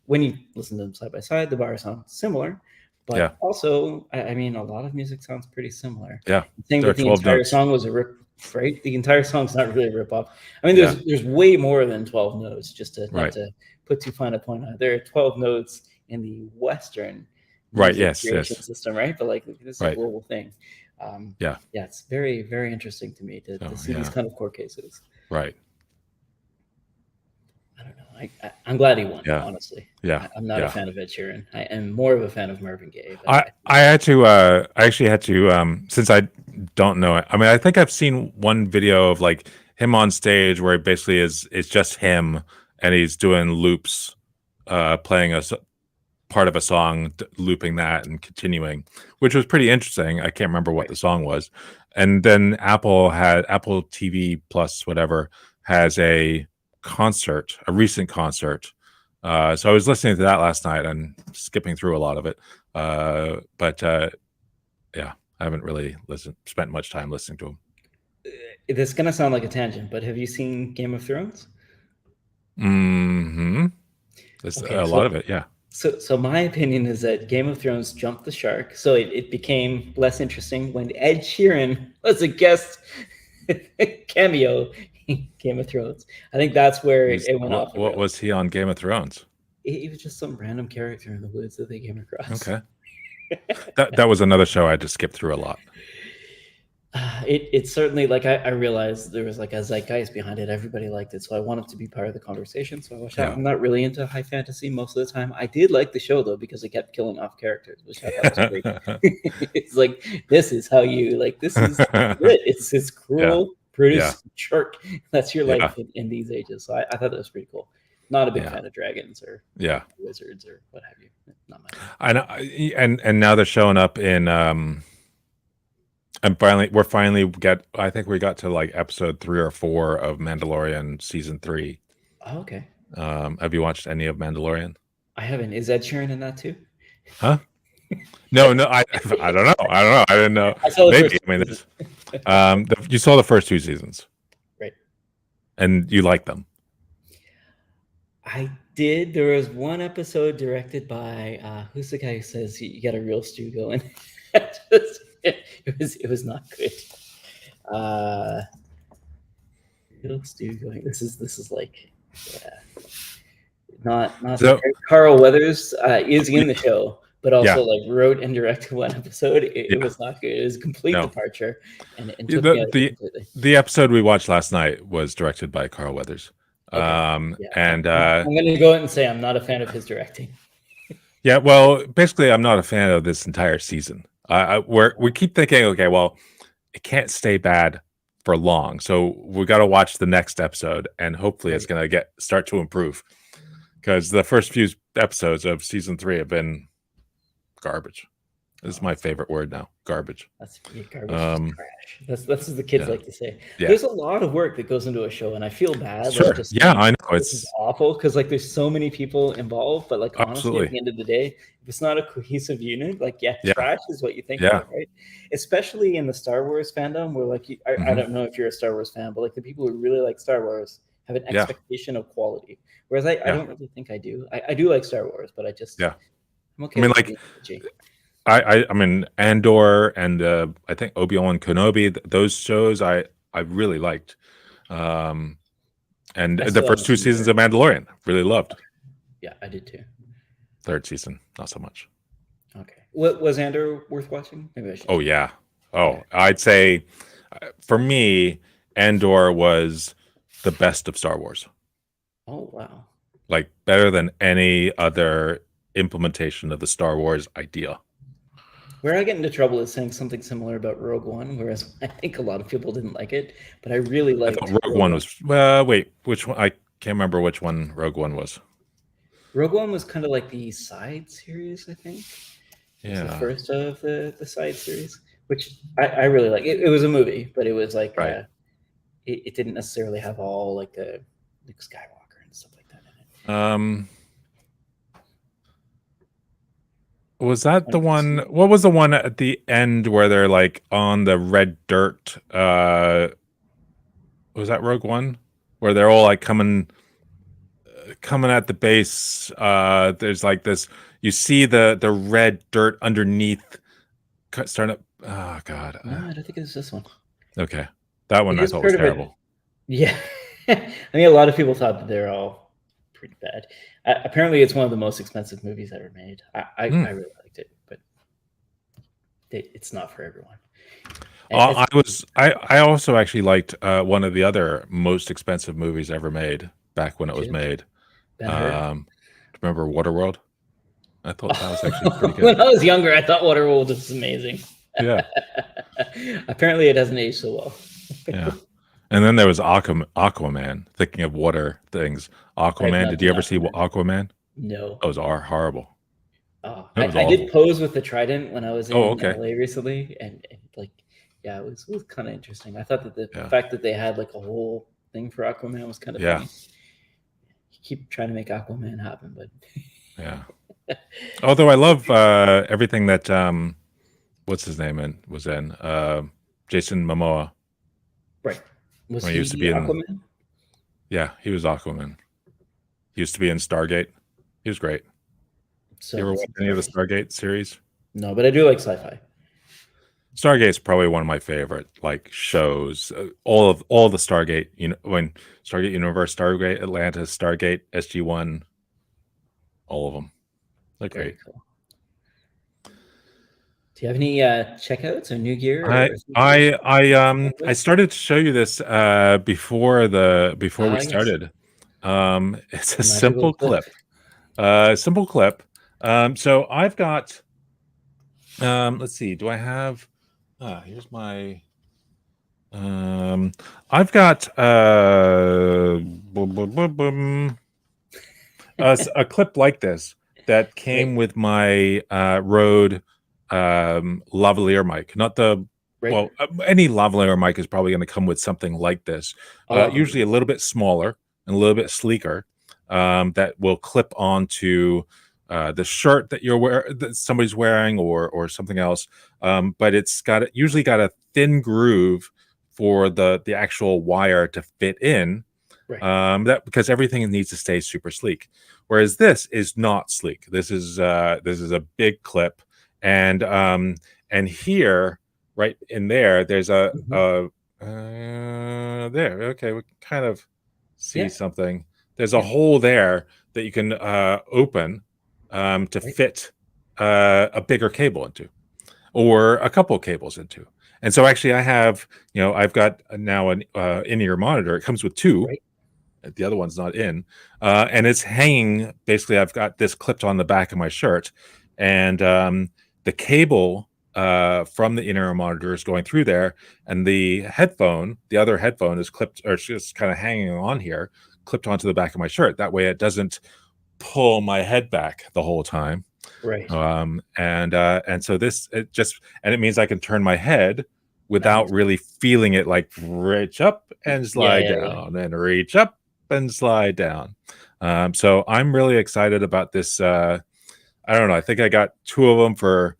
when you listen to them side by side, the bars sound similar, but also, I mean, a lot of music sounds pretty similar. Yeah, saying that the entire song was a rip, right? The entire song's not really a rip off. I mean, there's way more than 12 notes. Just to not to put too fine a point on it, there are 12 notes in the Western creation system, right? But like this is a global thing. It's very, very interesting to me to see these kind of court cases. Right. I don't know. I'm glad he won. Honestly. Yeah. I'm not a fan of Ed Sheeran. I am more of a fan of Marvin Gaye. I actually had to since I don't know it. I mean, I think I've seen one video of like him on stage where it basically it's just him and he's doing loops, playing a part of a song, looping that and continuing, which was pretty interesting. I can't remember what the song was. And then Apple TV Plus, whatever, has a recent concert. So I was listening to that last night and skipping through a lot of it. But I haven't really spent much time listening to him. This is going to sound like a tangent, but have you seen Game of Thrones? Mm-hmm. There's a lot of it, yeah. So my opinion is that Game of Thrones jumped the shark. So it became less interesting when Ed Sheeran was a guest cameo in Game of Thrones. I think that's where it went off. What was he on Game of Thrones? He was just some random character in the woods that they came across. Okay. that was another show I just skipped through a lot. It's certainly like I realized there was like a zeitgeist behind it. Everybody liked it, so I wanted to be part of the conversation. So I'm not really into high fantasy most of the time. I did like the show though because it kept killing off characters, which I thought was great. It's like this is how you like. This is it. It's cruel, Brutus, shark. That's your life in these ages. So I thought that was pretty cool. Not a big fan of dragons or wizards or what have you. Not my. I know, and now they're showing up in. And I think we got to like episode 3 or 4 of Mandalorian season 3. Oh, okay. Have you watched any of Mandalorian? I haven't. Is Ed Sheeran in that too? Huh? No, I don't know. I didn't know. Maybe. I mean, you saw the first 2 seasons, right? And you liked them. I did. There was one episode directed by who's the guy who says you got a real stew going? It was not good. Real stew going. This is like not so, Carl Weathers is in the show, but also like wrote and directed one episode. It was not good. It was a complete departure, and took me out completely. The episode we watched last night was directed by Carl Weathers. Okay. And I'm going to go out and say I'm not a fan of his directing. Yeah, well, basically, I'm not a fan of this entire season. We keep thinking, okay, well, it can't stay bad for long, so we got to watch the next episode, and hopefully, it's going to start to improve. Because the first few episodes of season 3 have been garbage. This is my favorite word now. Garbage. That's garbage. Is Um, trash. That's what the kids yeah, like to say. yeah, There's a lot of work that goes into a show, and I feel bad, like sure. just Yeah, saying I know. this is It's awful because like there's so many people involved. But like honestly, at absolutely. the end of the day, if it's not a cohesive unit, like yeah, Yeah, trash is what you think yeah. of, right? Especially in the Star Wars fandom, where like I Hmm. don't know if you're a Star Wars fan, but like the people who really like Star Wars have an Yeah, expectation of quality, whereas I yeah, don't really think I do. I do like Star Wars, but yeah. I'm I okay mean, with it like being edgy. I mean, Andor and I think Obi-Wan Kenobi. Those shows I really liked. Um, and I the still haven't first two seen the seasons third. of Mandalorian really loved. Yeah, I did too. Third season, not so much. Okay. What was Andor worth watching? Maybe I should Oh check it yeah. out. Okay. Oh, I'd say for me, Andor was the best of Star Wars. Oh wow. Like better than any other implementation of the Star Wars idea. Where I get into trouble is saying something similar about Rogue One, whereas I think a lot of people didn't like it, but I really I thought liked Rogue Rogue One One. was wait, which one? I can't remember which one Rogue One was. Rogue One was kind of like the side series, I think. It was the Yeah, first of the side series, which I really like. It was a movie, but it was like right. it didn't necessarily have all like the Luke Skywalker and stuff like that in it. Um, was that the Wanted to see one? it. What was the one at the end where they're like on the red dirt? Was that Rogue One? Where they're all like coming at the base. There's like this. You see the red dirt underneath, starting up. Oh God. No, I don't think it was this one. Okay, that one It I is thought was part of it. terrible. Yeah. I mean, a lot of people thought that they're all pretty bad. Apparently, it's one of the most expensive movies ever made. I really liked it, but it's not for everyone. I also actually liked one of the other most expensive movies ever made back when it was made. Ben-Hur. Remember Waterworld? I thought that was actually pretty good. When I was younger, I thought Waterworld was amazing. Yeah, Apparently, it doesn't age so well. yeah. And then there was Aquaman. Thinking of water things, I've Aquaman. not Did you seen ever see Aquaman. Aquaman? No. That was horrible. Oh, It was I did awful. pose with the Trident when I was Oh, in okay. LA recently, and like, yeah, it was kind of interesting. I thought that the Yeah, fact that they had like a whole thing for Aquaman was kind of yeah, funny. Keep trying to make Aquaman happen, but yeah. Although I love everything that what's his name was in Jason Momoa right. Was when he he used to be in. Aquaman? Yeah, he was Aquaman. He used to be in Stargate. He was great. So You ever watch any of the Stargate series? no, but I do like sci-fi. Stargate's probably one of my favorite like shows. All the Stargate, when Stargate Universe, Stargate Atlantis, Stargate SG-1, all of them. They're Very great. cool. Do you have any checkouts or new gear? I started to show you this before we Yes. started. It's a The magical simple clip. So I've got let's see, do I have here's my I've got a clip like this that came Right. with my Rode lavalier mic. Not the Right. well, any lavalier mic is probably going to come with something like this. All of them. Usually a little bit smaller and a little bit sleeker. That will clip onto the shirt that somebody's wearing or something else. But it's usually got a thin groove for the actual wire to fit in. Right. That because everything needs to stay super sleek. Whereas this is not sleek. This is a big clip, and here, right in there, there's there. Okay, we can kind of see something. There's a hole there that you can open to fit a bigger cable into, or a couple of cables into. And so actually, I've got now an in-ear monitor. It comes with two. Right. The other one's not in, and it's hanging. Basically, I've got this clipped on the back of my shirt, and the cable from the in-ear monitor is going through there, and the other headphone is clipped, or it's just kind of hanging on here, clipped onto the back of my shirt. That way, it doesn't pull my head back the whole time. Right. And so it means I can turn my head without Nice. really feeling it, like reach up and slide Yeah. down and reach up and slide down. So I'm really excited about this. I don't know. I think I got 2 of them for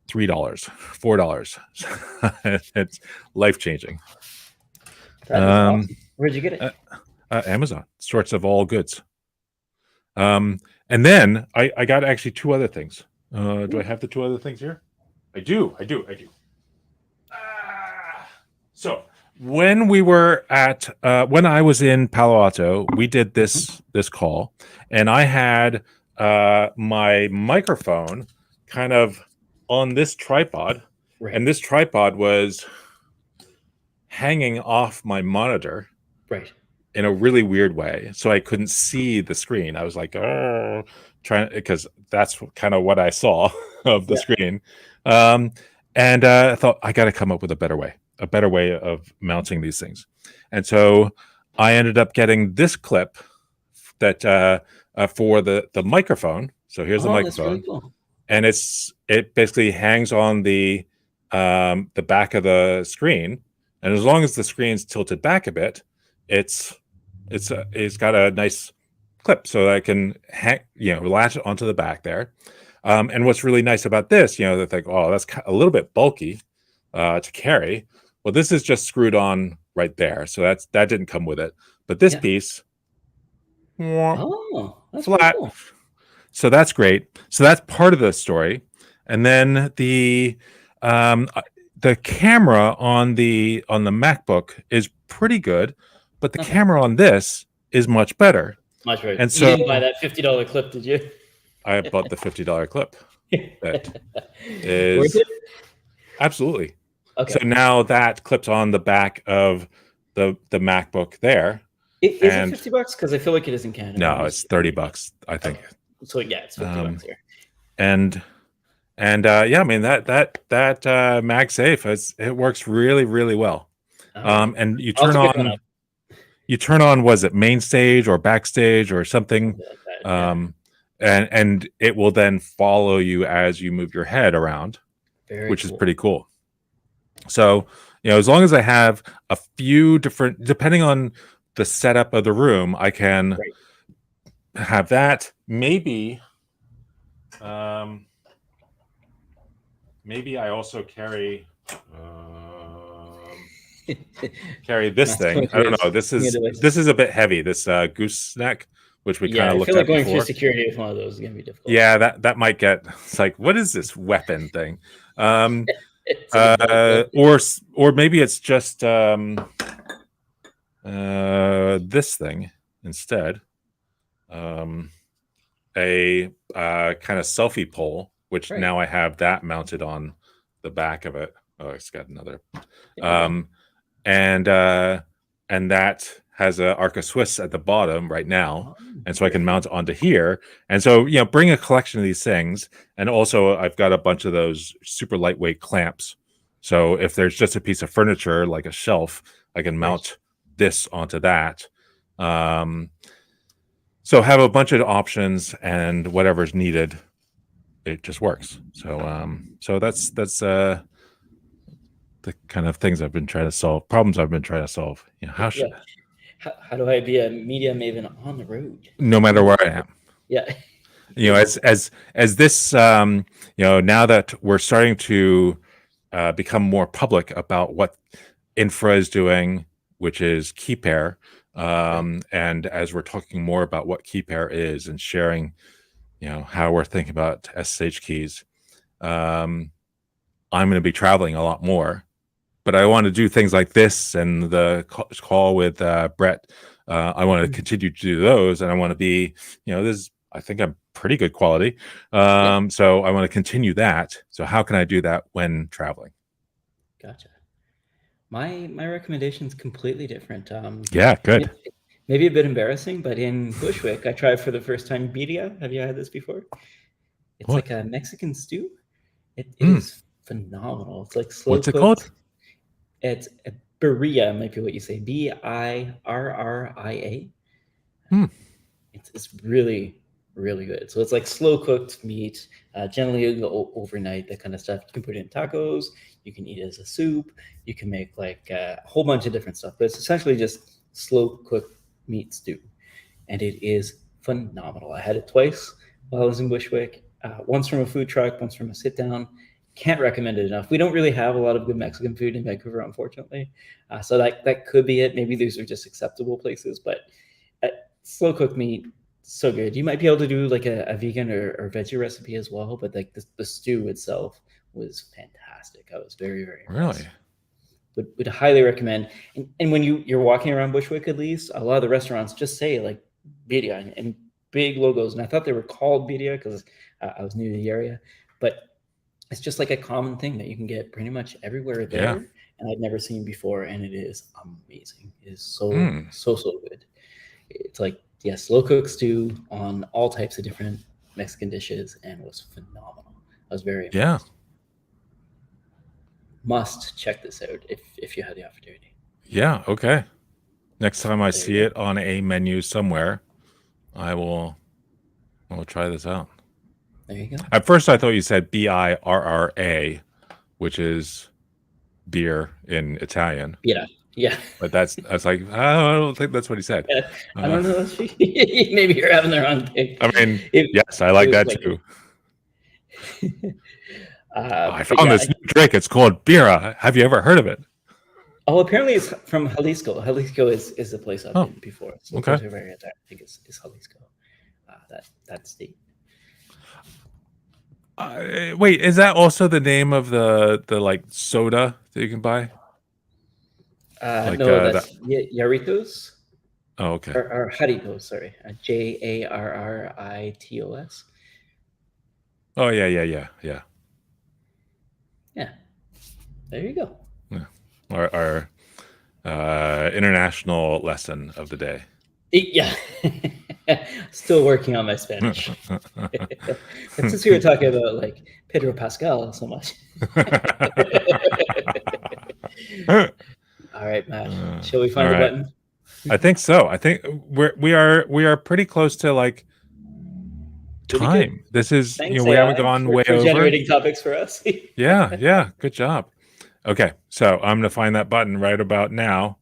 $3, $4. It's life changing. That is awesome. Where'd you get it? Amazon, sorts of all goods. And then I got actually 2 other things. Do I have the 2 other things here? I do. So when we were at when I was in Palo Alto, we did this call, and I had my microphone kind of on this tripod, Right. and this tripod was hanging off my monitor Right. in a really weird way, so I couldn't see the screen. I was like, oh, trying, because that's kind of what I saw of the screen. And I thought, I got to come up with a better way of mounting these things. And so I ended up getting this clip that for the microphone. So here's the microphone, that's really cool. and it basically hangs on the back of the screen, and as long as the screen's tilted back a bit, it's got a nice clip, so that I can latch it onto the back there. And what's really nice about this, they think, oh, that's a little bit bulky to carry. Well, this is just screwed on right there, so that didn't come with it. But this piece, that's flat. cool. So that's great. So that's part of the story. And then the camera on the MacBook is pretty good, but the camera on this is much better. Much better. And you so didn't buy that $50 clip, did you? I bought the $50 clip. That Worth is it? absolutely. Okay. So now that clips on the back of the MacBook there. Is it $50? Because I feel like it is in Canada. No, it's $30, I think. Okay. So yeah, it's $50 here. And yeah, I mean that MagSafe, it works really, really well. And you turn on, was it main stage or backstage or something? Like that, and it will then follow you as you move your head around, which is pretty cool. So, as long as I have a few different, depending on the setup of the room, I can have that. Maybe I also carry this thing. I don't know. This is a bit heavy. This gooseneck, which we kind of looked at before. I feel like going through security with one of those is going to be difficult. Yeah, that might get. It's like, what is this weapon thing? Or maybe it's just this thing instead. A kind of selfie pole, which now I have that mounted on the back of it. Oh, it's got another. And that has a Arca Swiss at the bottom right now, and so I can mount it onto here. And so bring a collection of these things, and also I've got a bunch of those super lightweight clamps. So if there's just a piece of furniture like a shelf, I can mount this onto that. So have a bunch of options, and whatever's needed, it just works. So that's the kind of things I've been trying to solve, problems I've been trying to solve. How do I be a media maven on the road? No matter where I am. Yeah. As this, now that we're starting to become more public about what Infra is doing, which is KeyPair, and as we're talking more about what KeyPair is and sharing, how we're thinking about SSH keys, I'm going to be traveling a lot more. But I want to do things like this and the call with Brett. I want to continue to do those, and I want to be, I think I'm pretty good quality. So I want to continue that. So how can I do that when traveling? Gotcha. My recommendation is completely different. Yeah, good. Maybe a bit embarrassing, but in Bushwick, I tried for the first time birria. Have you had this before? It's like a Mexican stew. It is phenomenal. It's like slow. What's it called? It's a birria, might be what you say. BIRRIA. It's really, really good. So it's like slow cooked meat. Generally, it'll go overnight. That kind of stuff. You can put it in tacos. You can eat it as a soup. You can make like a whole bunch of different stuff. But it's essentially just slow cooked meat stew, and it is phenomenal. I had it twice while I was in Bushwick. Once from a food truck, once from a sit down. Can't recommend it enough. We don't really have a lot of good Mexican food in Vancouver, unfortunately. So that could be it. Maybe these are just acceptable places, but slow cooked meat, so good. You might be able to do like a vegan or veggie recipe as well, but like the stew itself was fantastic. I was very, very impressed. Really? Would highly recommend. And when you're walking around Bushwick, at least, a lot of the restaurants just say like birria and big logos. And I thought they were called birria because I was new to the area, but it's just like a common thing that you can get pretty much everywhere there. Yeah. And I'd never seen before. And it is amazing. It is so good. It's like, slow cooked stew on all types of different Mexican dishes, and was phenomenal. I was very impressed. Must check this out if you had the opportunity. Yeah. Okay. Next time I see it on a menu somewhere, I will try this out. There you go. At first, I thought you said BIRRA, which is beer in Italian. Yeah. But that's like, I don't think that's what he said. I don't know. Maybe you're having the wrong thing. I mean, yes, I like that too. I found this new drink. It's called Bira. Have you ever heard of it? Oh, apparently it's from Jalisco. Jalisco is the place I've been before. So okay. I think it's Jalisco. That state. Wait, is that also the name of the like soda that you can buy? No, that's Jarritos. Oh, okay. Or Jarritos, sorry. Jarritos. Oh, yeah. Yeah. There you go. Yeah. Our international lesson of the day. Yeah. Still working on my Spanish. Since we were talking about like Pedro Pascal so much. All right, Matt. Shall we find the button? I think so. I think we are pretty close to like time. This is Thanks, we haven't gone way over. Generating topics for us. Yeah. Good job. Okay, so I'm gonna find that button right about now.